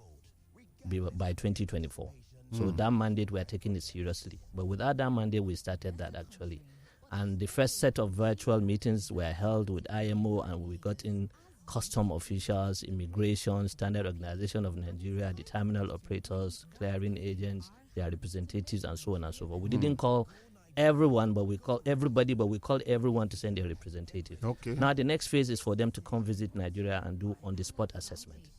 by 2024. So that mandate, we are taking it seriously. But without that mandate, we started that actually. And the first set of virtual meetings were held with IMO, and we got in custom officials, immigration, Standard Organization of Nigeria, the terminal operators, clearing agents, their representatives, and so on and so forth. We didn't call everyone, but we call everybody, but we called everyone to send a representative. Okay. Now the next phase is for them to come visit Nigeria and do on-the-spot assessment.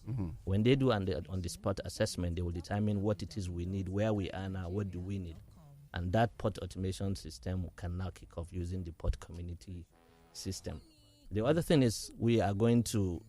When they do on-the-spot assessment, they will determine what it is we need, where we are now, what do we need. And that port automation system can now kick off using the port community system. The other thing is we are going to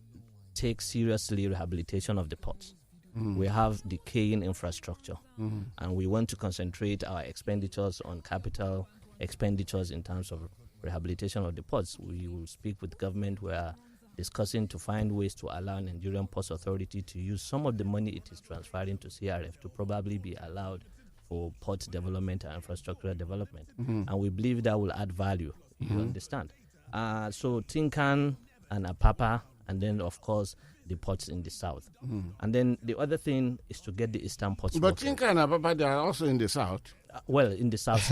take seriously rehabilitation of the ports. We have decaying infrastructure, and we want to concentrate our expenditures on capital expenditures in terms of rehabilitation of the ports. We will speak with government. We are discussing to find ways to allow Nigerian Ports Authority to use some of the money it is transferring to CRF to probably be allowed for port development and infrastructural development. And we believe that will add value, you understand. So Tinkan and Apapa, and then, of course, the ports in the south. And then the other thing is to get the eastern ports But working. Tinka and Apapa, they are also in the south. Well, in the south.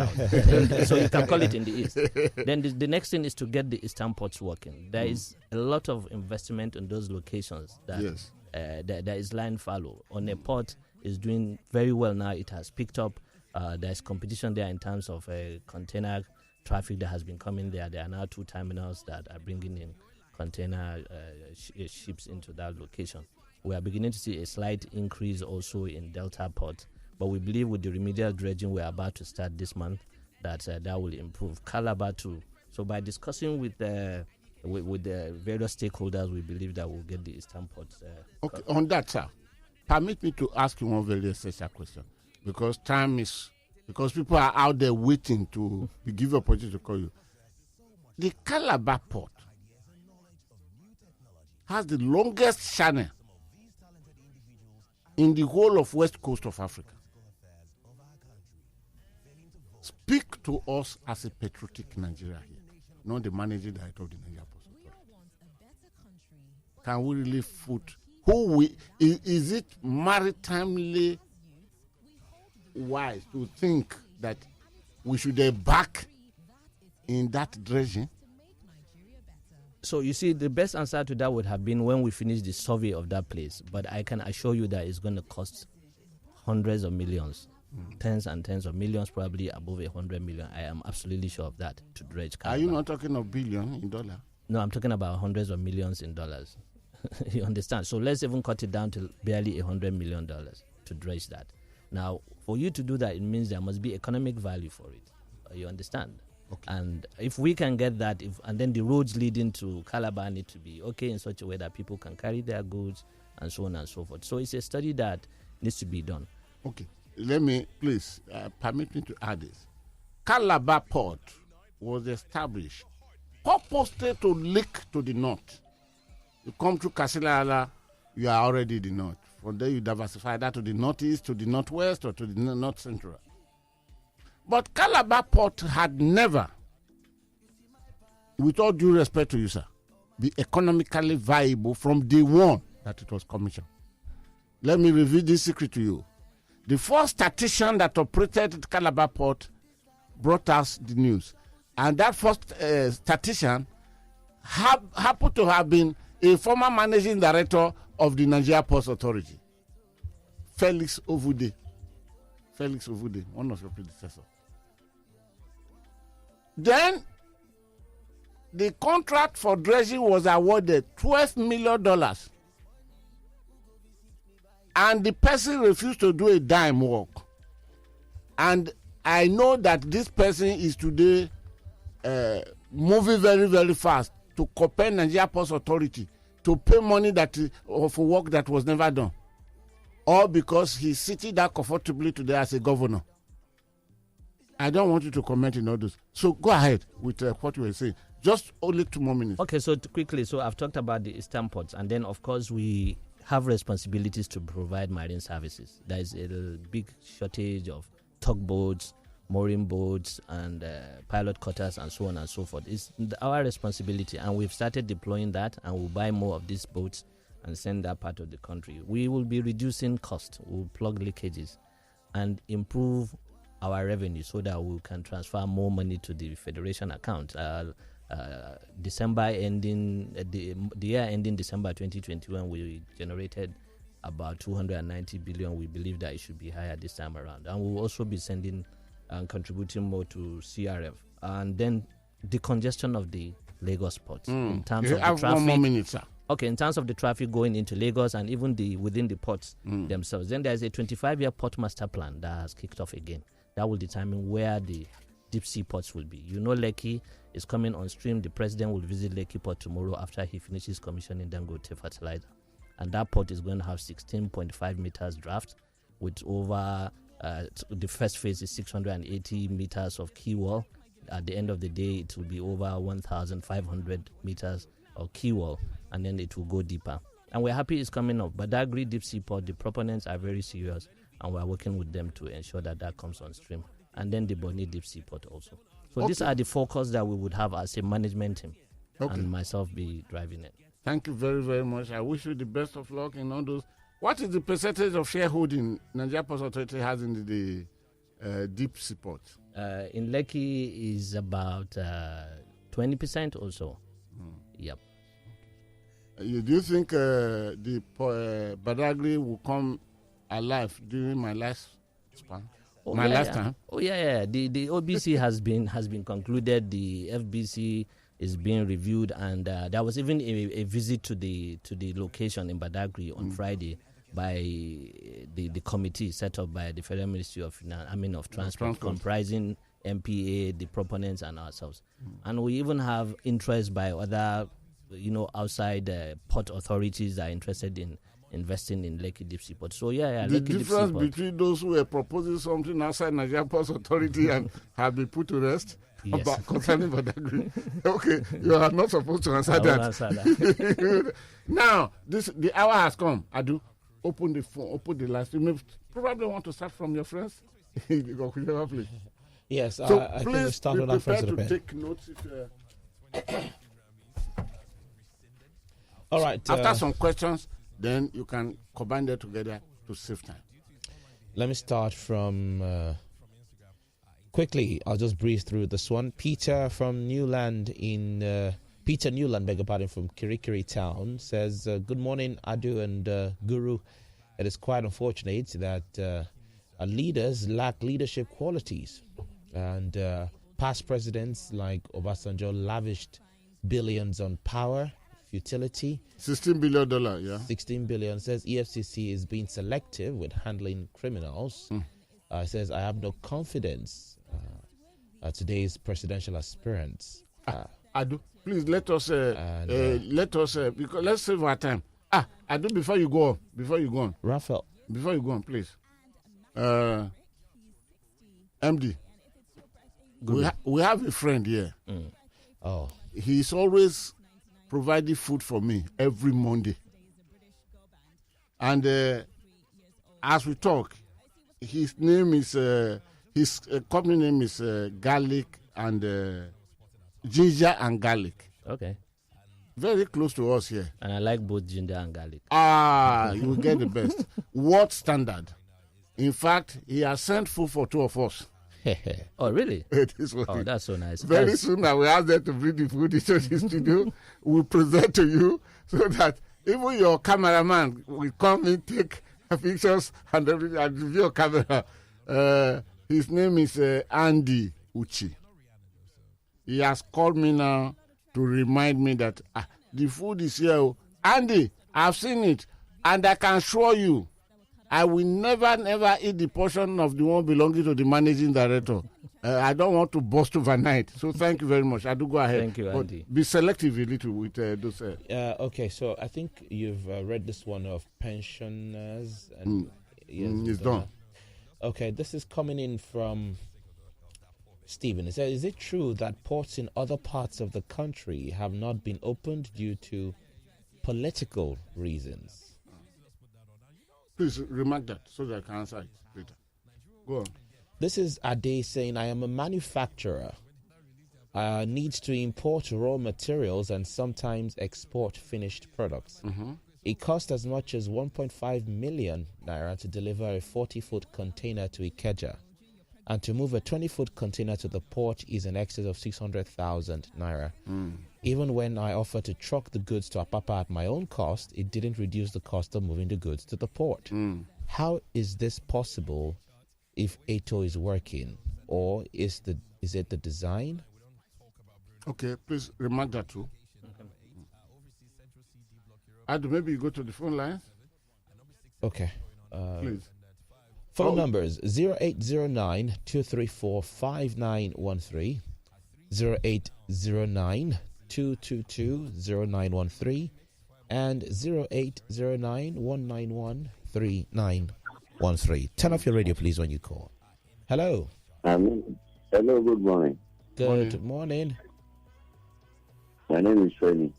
So you can call it in the east. Then the next thing is to get the eastern ports working. There is a lot of investment in those locations that there is line fallow. On a port is doing very well now. It has picked up. There's competition there in terms of container traffic that has been coming there. There are now 2 terminals that are bringing in container ships into that location. We are beginning to see a slight increase also in Delta Port, but we believe with the remedial dredging we are about to start this month that that will improve. Calabar too. So by discussing with the various stakeholders, we believe that we'll get the eastern ports. Okay, on that, sir, permit me to ask you one very essential question, because people are out there waiting to give opportunity to call you. The Calabar port has the longest channel in the whole of west coast of Africa. Speak to us as a patriotic Nigeria here, not the managing director of the Nigerian Ports Authority. Can we really is it maritimely wise to think that we should embark in that dredging? So you see, the best answer to that would have been when we finish the survey of that place. But I can assure you that it's going to cost hundreds of millions, tens and tens of millions, probably above 100 million. I am absolutely sure of that to dredge Calabar. Are you not talking of billion in dollars? No, I'm talking about hundreds of millions in dollars. You understand? So let's even cut it down to barely $100 million to dredge that. Now, for you to do that, it means there must be economic value for it. You understand? Okay. And if we can get that, and then the roads leading to Calabar need to be okay in such a way that people can carry their goods and so on and so forth. So it's a study that needs to be done. Okay. Let me, please, permit me to add this. Calabar Port was established purposely to link to the north. You come to Kasilala, you are already the north. From there you diversify that to the northeast, to the northwest, or to the north central. But Calabar Port had never, with all due respect to you, sir, be economically viable from day one that it was commissioned. Let me reveal this secret to you. The first statistician that operated Calabar Port brought us the news. And that first statistician happened to have been a former managing director of the Nigerian Ports Authority, Felix Ovude, one of your predecessors. Then the contract for dredging was awarded $12 million, and the person refused to do a dime work. And I know that this person is today moving very, very fast to compel Nigeria Ports Authority to pay money for work that was never done, all because he's sitting there comfortably today as a governor. I don't want you to comment in all this. So go ahead with what you were saying. Just only 2 more minutes. Okay, so quickly, so I've talked about the eastern ports, and then of course we have responsibilities to provide marine services. There is a big shortage of tugboats, mooring boats, and pilot cutters, and so on and so forth. It's our responsibility, and we've started deploying that, and we'll buy more of these boats and send that part of the country. We will be reducing cost. We'll plug leakages and improve our revenue so that we can transfer more money to the federation account. December ending, the year ending December 2021, we generated about 290 billion. We believe that it should be higher this time around, and we'll also be sending and contributing more to CRF. And then the congestion of the Lagos ports in terms of the traffic. 1 more minute, sir. Okay, in terms of the traffic going into Lagos and even within the ports themselves. Then there's a 25-year port master plan that has kicked off again. That will determine where the deep sea ports will be. You know, Lekki is coming on stream. The president will visit Lekki port tomorrow after he finishes commissioning Dangote fertilizer. And that port is going to have 16.5 meters draft with over, the first phase is 680 meters of quay wall. At the end of the day, it will be over 1,500 meters of quay wall, and then it will go deeper. And we're happy it's coming up. But that Badagry deep sea port, the proponents are very serious, and we're working with them to ensure that comes on stream. And then the Bonny deep sea port also. So these are the focus that we would have as a management team, and myself be driving it. Thank you very, very much. I wish you the best of luck in all those. What is the percentage of shareholding Nigeria Ports Authority has in the deep sea port? In Lekki is about 20% or so. Yep. Do you think the Badagry will come alive during my lifespan? Lifetime? Oh yeah. The OBC has been concluded. The FBC is being reviewed, and there was even a visit to the location in Badagry on Friday by the committee set up by the Federal Ministry of Transport, comprising MPA, the proponents, and ourselves. And we even have interest by other, outside port authorities that are interested in investing in Lekki Deep Sea Port. So the Lekki difference between those who are proposing something outside Nigerian Ports Authority and have been put to rest about concerning Badagry. Okay, you are not supposed to answer that. Now, the hour has come. Adu, open the phone, open the last. You may probably want to start from your friends. Please. Yes, so I think please we start be with our friends prepared with to the pen. take notes. All right. After some questions, then you can combine them together to save time. Let me start from quickly. I'll just breeze through this one. Peter Newland, beg your pardon, from Kirikiri town says, "Good morning, Adu and Guru. It is quite unfortunate that our leaders lack leadership qualities, and past presidents like Obasanjo lavished billions on power, futility." $16 billion, yeah. 16 billion. Says EFCC is being selective with handling criminals. Says, "I have no confidence today's presidential aspirants." Adu, please let us because let's save our time. Adu, before you go on, Raphael, before you go on, please. MD, we have a friend here. Oh, he's always providing food for me every Monday. And as we talk, his name is his company name is Garlic and Ginger and Garlic. Okay. Very close to us here. And I like both ginger and garlic. You will get the best. What standard? In fact, he has sent food for 2 of us. Oh, really? Oh, that's so nice. Very soon I will ask them to bring the food into the studio. We'll present to you so that even your cameraman will come and take pictures and review your camera. His name is Andy Uchi. He has called me now to remind me that the food is here. Andy, I've seen it, and I can assure you, I will never eat the portion of the one belonging to the managing director. I don't want to burst overnight. So thank you very much. I do go ahead. Thank you, Andy. Be selective a little with those. Okay, so I think you've read this one of pensioners. And it's done. Okay, this is coming in from Stephen. It says, is it true that ports in other parts of the country have not been opened due to political reasons? Please remark that so that I can answer it later. Go on. This is Ade saying, I am a manufacturer. Needs to import raw materials and sometimes export finished products. Mm-hmm. It costs as much as 1.5 million naira to deliver a 40-foot container to Ikeja. And to move a 20-foot container to the port is in excess of 600,000 naira. Even when I offered to truck the goods to Apapa at my own cost, it didn't reduce the cost of moving the goods to the port. How is this possible if ATO is working? Or is it the design? Okay, please remark that too. Adu, maybe you go to the phone line. Okay. Please. Phone numbers 0809 234 5913, 0809 222 0913, and 0809 191 3913. Turn off your radio, please, when you call. Hello. Hello, good morning. Good morning. My name is Femi.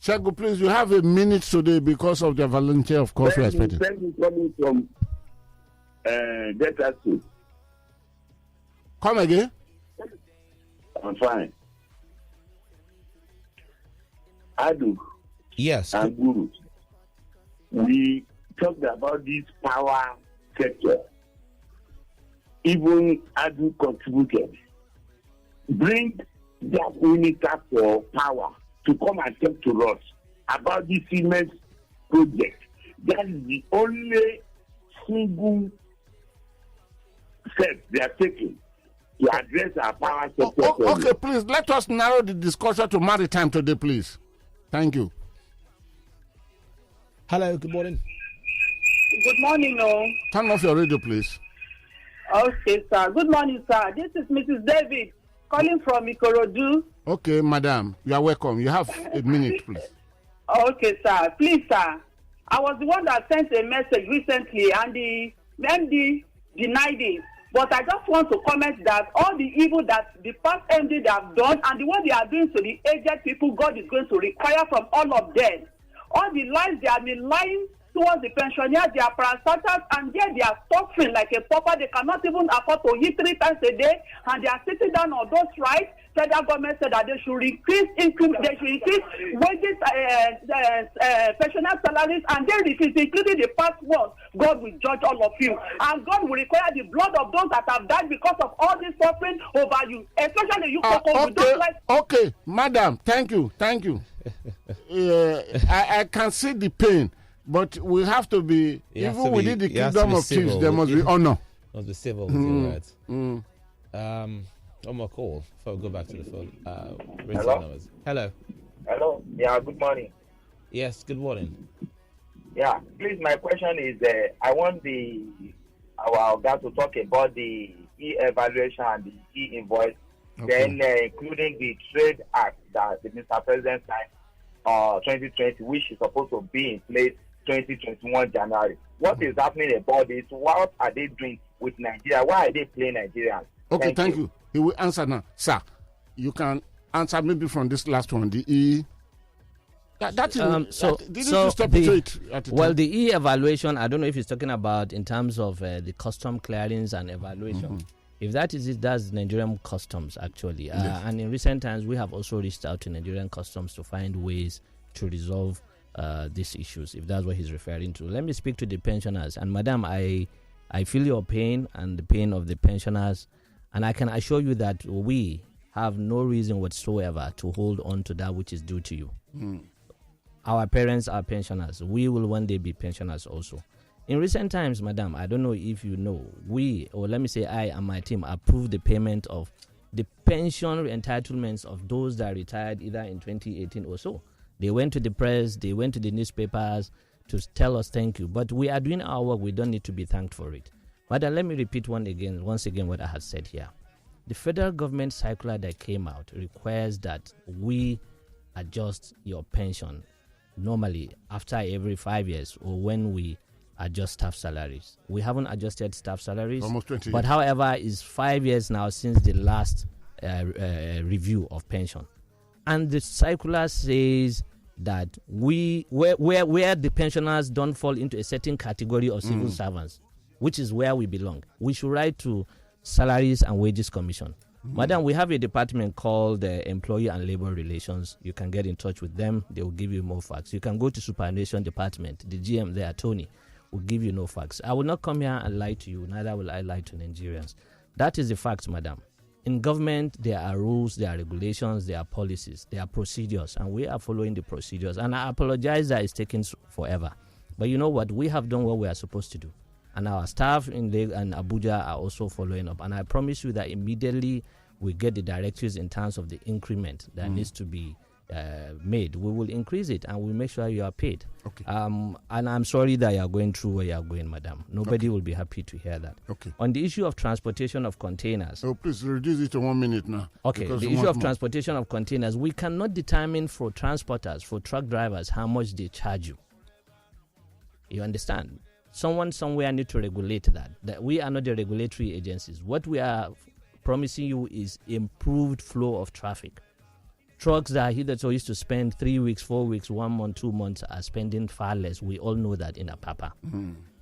Shagu, please, you have a minute today because of the volunteer, of course, we are expecting. Femi coming from Delta State. Come again? I'm fine. Adu Yes. and Guru, we talked about this power sector. Even Adu contributed. Bring that minister for power to come and talk to us about this cement project. That is the only single step they are taking to address our power sector. Okay, please, let us narrow the discussion to maritime today, please. Thank you. Hello, good morning. Good morning, Turn off your radio, please. Okay, sir. Good morning, sir. This is Mrs. David calling from Ikorodu. Okay, madam, you are welcome. You have a minute, please. Okay, sir. Please, sir. I was the one that sent a message recently, and the MD denied it. But I just want to comment that all the evil that the past MD they have done and the one they are doing to the aged people, God is going to require from all of them. All the lies they have been lying towards the pensioners, they are parastatals, and yet they are suffering like a pauper. They cannot even afford to eat 3 times a day, and they are sitting down on those rights. Federal government said that they should increase wages, pensioner salaries, and they refuse, including the past ones. God will judge all of you, and God will require the blood of those that have died because of all this suffering over you, especially you people. Okay, madam, thank you. I can see the pain, but we have to be, even within the kingdom of chiefs, there must be honor. Must be civil with your words. One more call before we go back to the phone. Hello? Hello. Hello. Yeah, good morning. Yes, good morning. Yeah, please, my question is, I want our guy to talk about the e-evaluation and the e-invoice, then including the Trade Act that the Mr. President signed 2020, which is supposed to be in place 2021 January. What is happening about this? What are they doing with Nigeria? Why are they playing Nigerians? Okay, thank you. He will answer now. Sir, you can answer maybe from this last one, the E. The e-evaluation, I don't know if he's talking about in terms of the custom clearance and evaluation. If that is it, that's Nigerian customs, actually. Yes. And in recent times, we have also reached out to Nigerian customs to find ways to resolve these issues, if that's what he's referring to. Let me speak to the pensioners. And madam, I feel your pain and the pain of the pensioners. And I can assure you that we have no reason whatsoever to hold on to that which is due to you. our parents are pensioners. We will one day be pensioners also. In recent times, madam, I don't know if you know, I and my team approved the payment of the pension entitlements of those that retired either in 2018 or so. They went to the press, they went to the newspapers to tell us thank you. But we are doing our work. We don't need to be thanked for it. Madam, let me repeat once again what I had said here. The federal government circular that came out requires that we adjust your pension normally after every 5 years or when we adjust staff salaries. We haven't adjusted staff salaries. Almost 20 years. But however, it's 5 years now since the last review of pension. And the circular says that where the pensioners don't fall into a certain category of civil servants, which is where we belong, we should write to Salaries and Wages Commission. Madam, we have a department called Employee and Labor Relations. You can get in touch with them. They will give you more facts. You can go to Superannuation Department. The GM there, Tony, will give you no facts. I will not come here and lie to you, neither will I lie to Nigerians. That is the fact, madam. In government, there are rules, there are regulations, there are policies, there are procedures, and we are following the procedures. And I apologize that it's taking forever. But you know what? We have done what we are supposed to do. And our staff in Abuja are also following up. And I promise you that immediately we get the directives in terms of the increment that needs to be made, we will increase it and we'll make sure you are paid. Okay. And I'm sorry that you are going through where you are going, madam. Nobody will be happy to hear that. Okay. On the issue of transportation of containers. Oh, please reduce it to 1 minute now. Okay. The issue of transportation of containers, we cannot determine for transporters, for truck drivers, how much they charge you. You understand? Someone somewhere need to regulate that. That we are not the regulatory agencies. What we are promising you is improved flow of traffic. Trucks that are hitherto used to spend 3 weeks, 4 weeks, 1 month, 2 months are spending far less. We all know that in Apapa.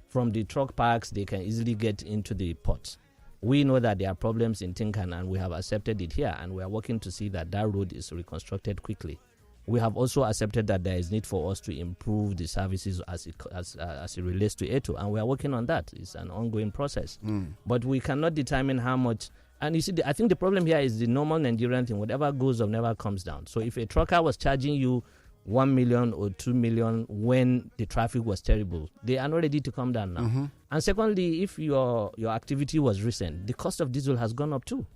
From the truck parks, they can easily get into the ports. We know that there are problems in Tinkan and we have accepted it here and we are working to see that that road is reconstructed quickly. We have also accepted that there is need for us to improve the services as it relates to ETO, and we are working on that. It's an ongoing process. But we cannot determine how much. And you see, I think the problem here is the normal Nigerian thing. Whatever goes up never comes down. So if a trucker was charging you 1 million or 2 million when the traffic was terrible, they are not ready to come down now. And secondly, if your activity was recent, the cost of diesel has gone up too.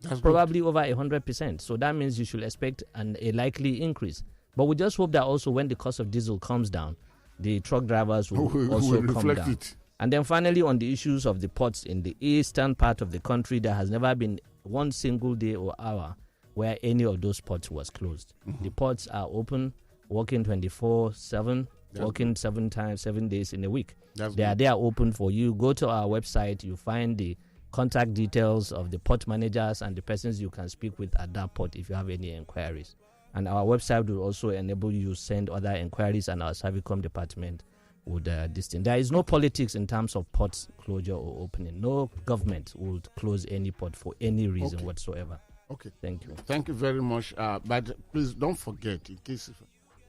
That's probably good. Over 100%. So that means you should expect a likely increase. But we just hope that also when the cost of diesel comes down, the truck drivers will also come down. It. And then finally, on the issues of the ports in the eastern part of the country, there has never been one single day or hour where any of those ports was closed. The ports are open, working 24/7, working 7 days in a week. They are open for you. Go to our website, you find the contact details of the port managers and the persons you can speak with at that port if you have any inquiries. And our website will also enable you to send other inquiries, and our Servicom department would this thing. There is no politics in terms of ports closure or opening. No government would close any port for any reason whatsoever. Okay. Thank you. Thank you very much. But please don't forget, in case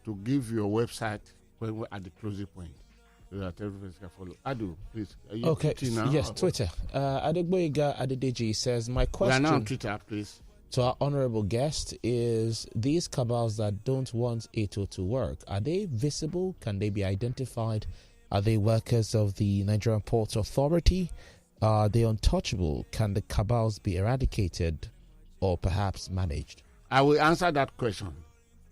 to give your website when we're at the closing point, so that everybody can follow. Adu, please. Are you now? Yes, Twitter. Adegboyega Adedeji says, my question. We are now on Twitter, please. To our honorable guest is, these cabals that don't want ETO to work, are they visible? Can they be identified? Are they workers of the Nigerian Ports Authority? Are they untouchable? Can the cabals be eradicated or perhaps managed? I will answer that question.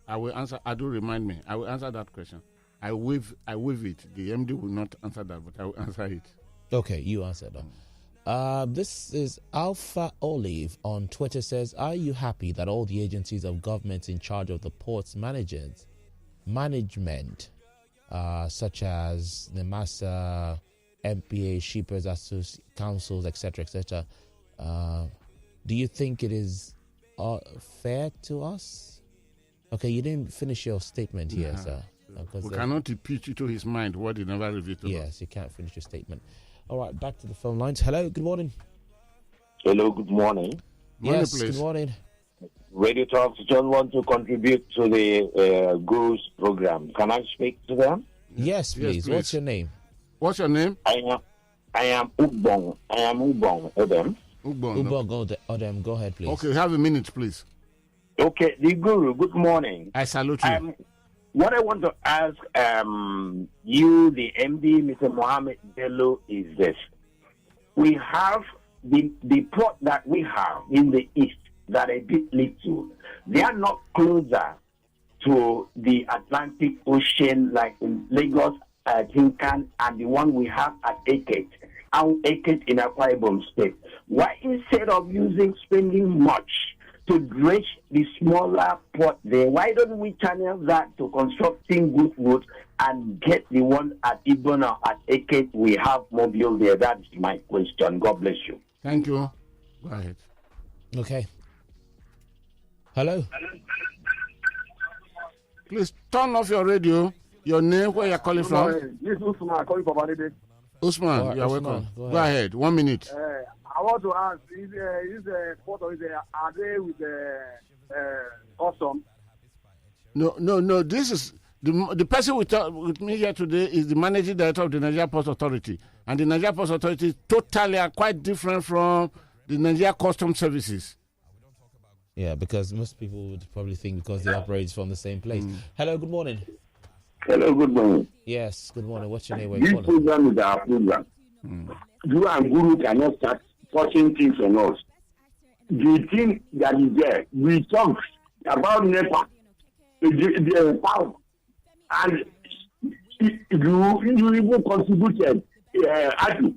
I will answer that question. I waive it. The MD will not answer that, but I will answer it. Okay, you answer that. This is Alpha Olive on Twitter says, are you happy that all the agencies of government in charge of the ports management, such as NEMASA, MPA, Shippers Councils, etc., do you think it is fair to us? Okay, you didn't finish your statement here, sir. We cannot impeach into his mind what he never revealed to us. Yes, you can't finish your statement. All right, back to the phone lines. Hello, good morning. Hello, good morning. Yes, good morning. Radio Talks don't want to contribute to the Guru's program. Can I speak to them? Yes, please. What's your name? What's your name? I am Ubong. Odem. Ubong Odem. Go ahead, please. Okay, have a minute, please. Okay, the Guru, good morning. I salute you. what I want to ask you, the MD, Mr. Mohammed Bello, is this. We have the port that we have in the east that I did lead to. They are not closer to the Atlantic Ocean like in Lagos, Tinkan, and the one we have at Eket in Akwa Ibom State. Why, instead of spending much to dredge the smaller port there, why don't we channel that to constructing good roads and get the one at Ibona, at Eket? We have mobile there. That's my question. God bless you. Thank you. Go ahead. Okay. Hello? Please turn off your radio. Your name, where you're calling from? This is Usman, calling from Vanide. Usman, right, you're Usman, welcome. go ahead. 1 minute. I want to ask, is port or are they with custom? No. This is the person with me here today is the managing director of the Nigerian Ports Authority, and the Nigerian Ports Authority is totally quite different from the Nigerian Customs Services. Yeah, because most people would probably think because they operate from the same place. Hello, good morning. Hello, good morning. Yes, good morning. What's your name? Where This you calling? program is our program. You and Guru cannot start forcing things on us. The thing that is there, we talk about NEPA, the power, and you even contributed that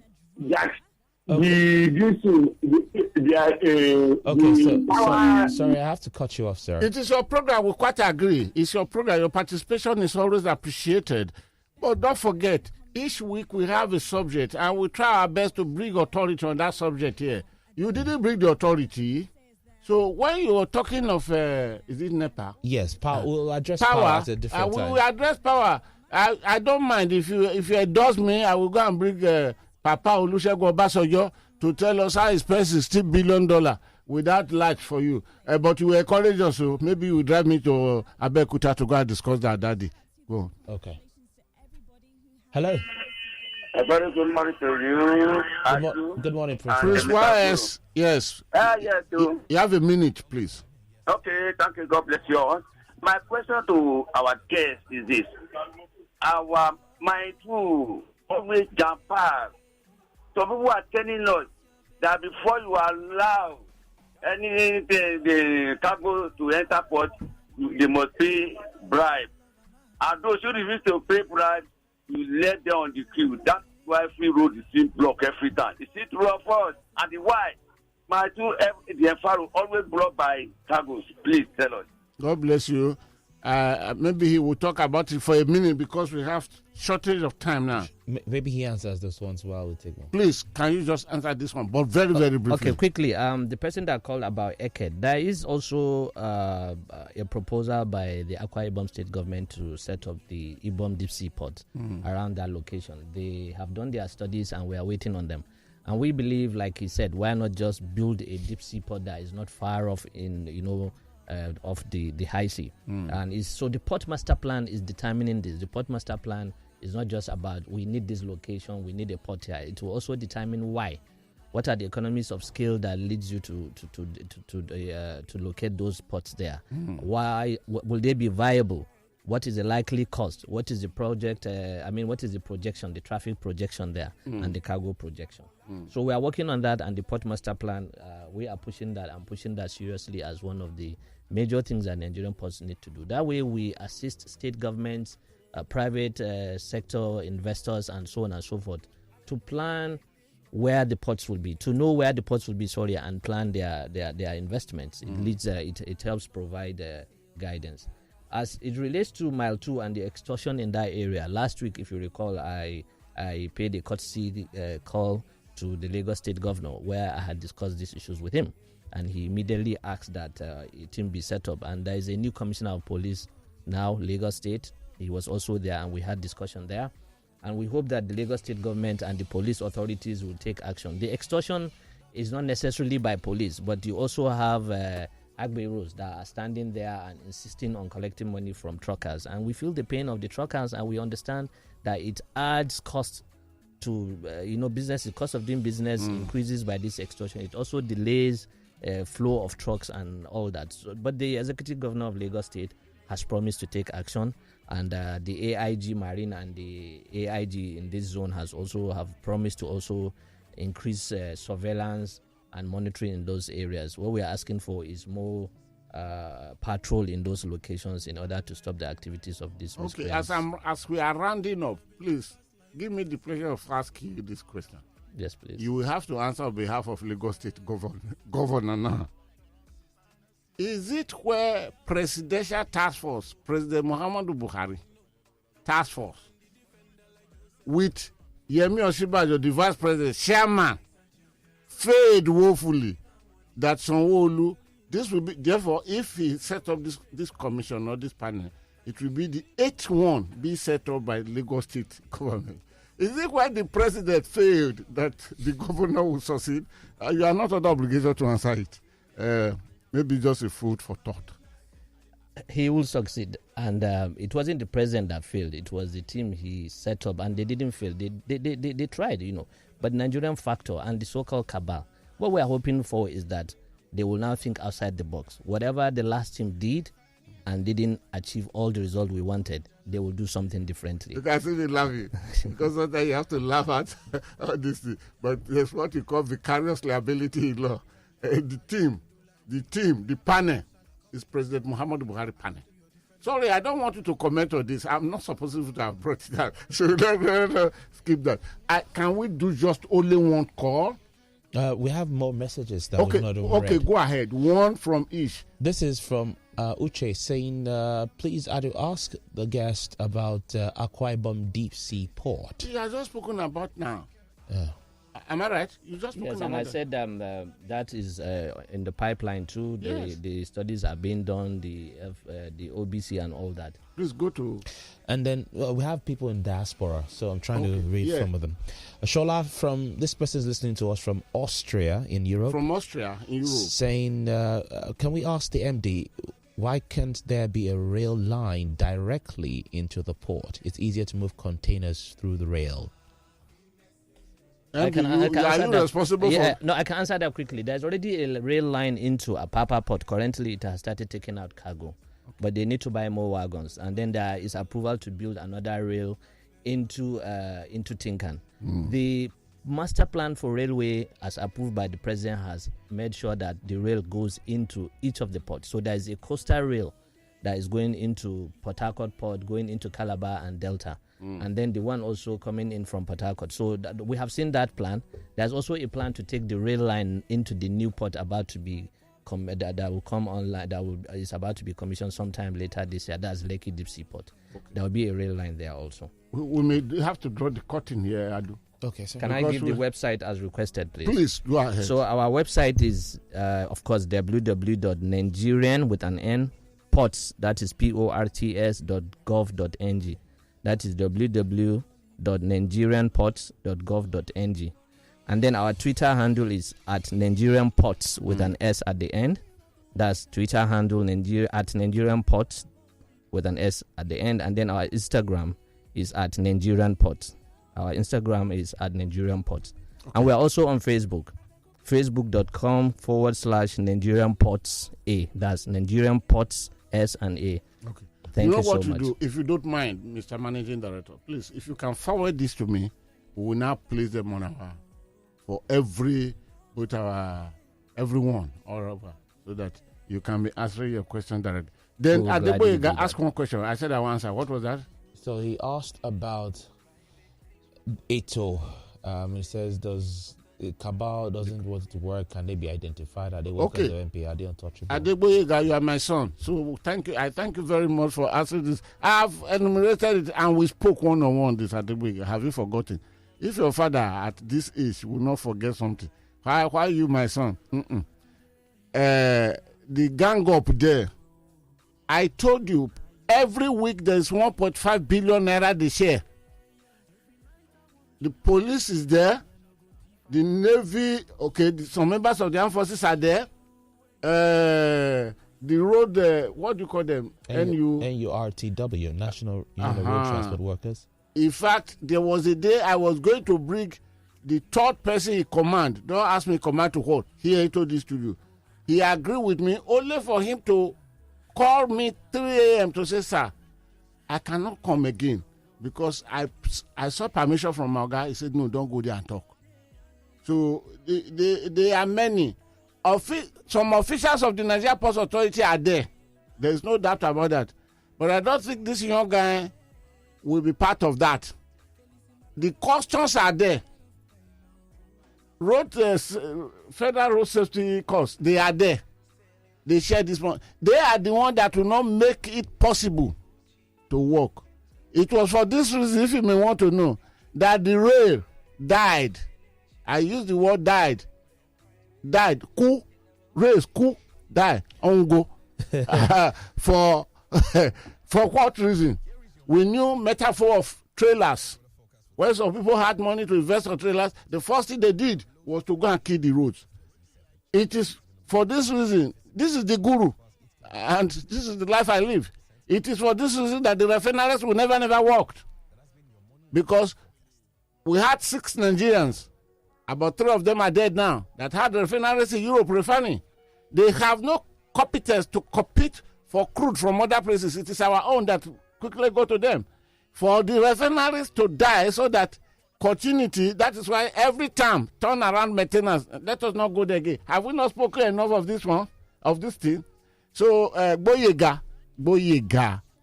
Sorry, I have to cut you off, sir. It is your program. We quite agree. It's your program. Your participation is always appreciated. But don't forget, each week we have a subject, and we try our best to bring authority on that subject here. You didn't bring the authority. So when you were talking of, is it NEPA? Yes, power. We'll address power at a different time. We address power. I don't mind if you endorse me. I will go and bring Papa Olusegun Obasanjo to tell us how his price is $6 billion without light for you. But you encourage us, so maybe you drive me to Abeokuta to go and discuss that, Daddy. Go. Okay. Hello. A very good morning to you. Good morning, Prince. Prince YS, yes. Yes, too. You have a minute, please. Okay, thank you. God bless you all. My question to our guest is this. Our mind to always jump past. Some people are telling us that before you allow the cargo to enter port, they must pay bribe. And those who refuse to pay bribe, you let them on the queue. That's why free road is being blocked every time. Is it true of us? And the why? The FRO always blocked by cargoes. Please tell us. God bless you. Maybe he will talk about it for a minute because we have shortage of time now. Maybe he answers those ones while we take one. Please, can you just answer this one, but very, very briefly? Okay, quickly. The person that called about Eket, there is also a proposal by the Akwa Ibom State government to set up the Ibom Deep Sea Port around that location. They have done their studies and we are waiting on them. And we believe, like he said, why not just build a deep sea port that is not far off of the high sea. And so the port master plan is determining this. The port master plan is not just about we need this location, we need a port here. It will also determine why. What are the economies of scale that leads you to locate those ports there? Why will they be viable? What is the likely cost? What is the project? What is the projection, the traffic projection there, and the cargo projection? So we are working on that, and the port master plan. We are pushing that and pushing that seriously as one of the major things that Nigerian ports need to do. That way, we assist state governments, private sector investors, and so on and so forth, to plan where the ports will be, to know where the ports will be, and plan their investments. It helps provide guidance. As it relates to Mile 2 and the extortion in that area, last week, if you recall, I paid a courtesy call to the Lagos State Governor where I had discussed these issues with him. And he immediately asked that a team be set up. And there is a new commissioner of police now, Lagos State. He was also there and we had discussion there. And we hope that the Lagos State government and the police authorities will take action. The extortion is not necessarily by police, but you also have Agberos that are standing there and insisting on collecting money from truckers. And we feel the pain of the truckers, and we understand that it adds cost to business. The cost of doing business increases by this extortion. It also delays flow of trucks and all that. But the executive governor of Lagos State has promised to take action, and the AIG Marine and the AIG in this zone has also have promised to also increase surveillance and monitoring in those areas. What we are asking for is more patrol in those locations in order to stop the activities of these miscreants. Okay, as we are rounding up, please give me the pleasure of asking you this question. Yes, please. You will have to answer on behalf of Lagos State Governor now. Is it where Presidential Task Force, President Muhammadu Buhari, Task Force, with Yemi Osinbajo, the Vice President, Chairman, failed woefully that Sanwo-Olu, this will be, therefore, if he set up this commission or this panel, it will be the 8th one being set up by Lagos State government. Is it why the president failed that the governor will succeed? You are not under obligation to answer it. Maybe just a food for thought. He will succeed, and it wasn't the president that failed. It was the team he set up, and they didn't fail. They tried, but the Nigerian factor and the so-called cabal. What we are hoping for is that they will now think outside the box. Whatever the last team did and didn't achieve all the result we wanted, they will do something differently. You can see me laughing because sometimes you have to laugh at all this thing. But there's what you call vicarious liability in law. The panel is President Muhammadu Buhari panel. Sorry, I don't want you to comment on this. I'm not supposed to have brought it out. So no, skip that. Can we do just only one call? We have more messages that we've not even read. Okay, go ahead. One from each. This is from Uche saying, please, I do ask the guest about Akwa Ibom Deep Sea Port. You have just spoken about now. Am I right? You just spoken about I said that is in the pipeline too. The studies are being done, the OBC and all that. Please go to. And then we have people in diaspora, so I'm trying to read some of them. Shola this person is listening to us from Austria in Europe. From Austria in Europe. Saying, can we ask the MD, why can't there be a rail line directly into the port? It's easier to move containers through the rail. I can are you responsible for? No, I can answer that quickly. There's already a rail line into Apapa Port. Currently, it has started taking out cargo, but they need to buy more wagons. And then there is approval to build another rail into Tinkan. The master plan for railway, as approved by the president, has made sure that the rail goes into each of the ports. So there is a coastal rail that is going into Port Harcourt Port, going into Calabar and Delta. And then the one also coming in from Port Harcourt. So we have seen that plan. There's also a plan to take the rail line into the new port about to be that will come online. Is about to be commissioned sometime later this year. That's Lekki Deep Sea Port. There will be a rail line there also. We may have to draw the curtain here, Adu. Okay, so can I give the website as requested, please? Please go ahead. So our website is, of course, www.nigerian with an N ports. That is ports.gov.ng. That is www.nigerianports.gov.ng. And then our Twitter handle is at Nigerian Ports with an S at the end. That's Twitter handle at Nigerian Ports with an S at the end. And then our Instagram is at Nigerian Ports. Our Instagram is at Nigerian Ports. Okay. And we're also on Facebook. Facebook.com/Nigerian Ports A. That's Nigerian Ports S and A. Okay. Thank you so much. You know what to do, if you don't mind, Mr. Managing Director, please, if you can forward this to me, we will now place them on for everyone all over, so that you can be answering your question directly. Then Adeboye asked one question. I said I will answer. What was that? So he asked about Eto. He says, does cabal doesn't want to work? Can they be identified? Are they workers of NPA? Are they untouchable? Adeboye, you are my son. So thank you. I thank you very much for answering this. I have enumerated it and we spoke one-on-one this, Adeboye. Have you forgotten? If your father at this age will not forget something, why you my son? The gang up there, I told you, every week there's 1.5 billion naira they share. The police is there. The Navy, some members of the armed forces are there. The road, what do you call them? NURTW, National Union of Road Transport Workers. In fact, there was a day I was going to bring the third person in command. Don't ask me command to what. He told this to you. He agreed with me only for him to called me 3 a.m. to say, sir, I cannot come again because I sought permission from my guy. He said, no, don't go there and talk. So there are many. Some officials of the Nigerian Ports Authority are there. There is no doubt about that. But I don't think this young guy will be part of that. The questions are there. Federal road safety costs, they are there. They share this one. They are the one that will not make it possible to work. It was for this reason, if you may want to know, that the rail died. I use the word died. Died. Rails, died. Ongo. For what reason? We knew metaphor of trailers. When some people had money to invest on trailers, the first thing they did was to go and kill the roads. It is for this reason. This is the guru, and this is the life I live. It is for this reason that the refineries will never worked. Because we had 6 Nigerians, about 3 of them are dead now, that had refineries in Europe refining. They have no competence to compete for crude from other places. It is our own that quickly go to them. For the refineries to die so that continuity, that is why every time turn around maintenance, let us not go there again. Have we not spoken enough of this one, of this thing? So, Boyega,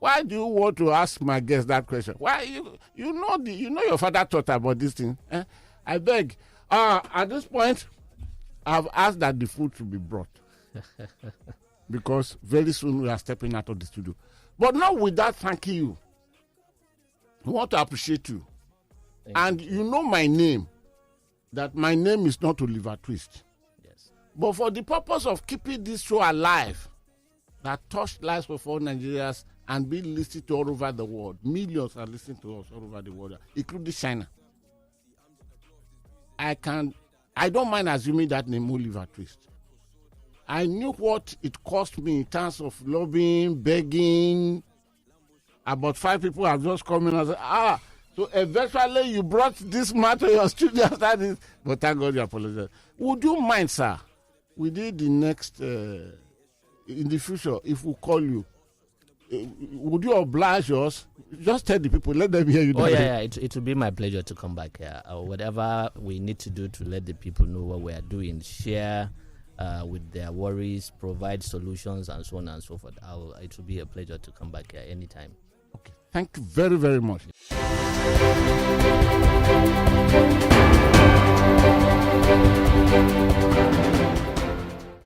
why do you want to ask my guest that question? Why you know your father taught about this thing? I beg. At this point, I've asked that the food should be brought. Because very soon we are stepping out of the studio. But not without thanking you. I want to appreciate you. And you know my name, that my name is not Oliver Twist. Yes. But for the purpose of keeping this show alive, that touched lives of all Nigerians and being listened to all over the world, millions are listening to us all over the world, including China. I don't mind assuming that name Oliver Twist. I knew what it cost me in terms of lobbying, begging. About 5 people have just come in and said, so eventually you brought this man to your studio after this. But thank God you apologize. Would you mind, sir, we did the next, in the future, if we call you, would you oblige us? Just tell the people, let them hear you. Oh, yeah. It will be my pleasure to come back here. Whatever we need to do to let the people know what we are doing, share with their worries, provide solutions, and so on and so forth. It will be a pleasure to come back here anytime. Okay. Thank you very, very much.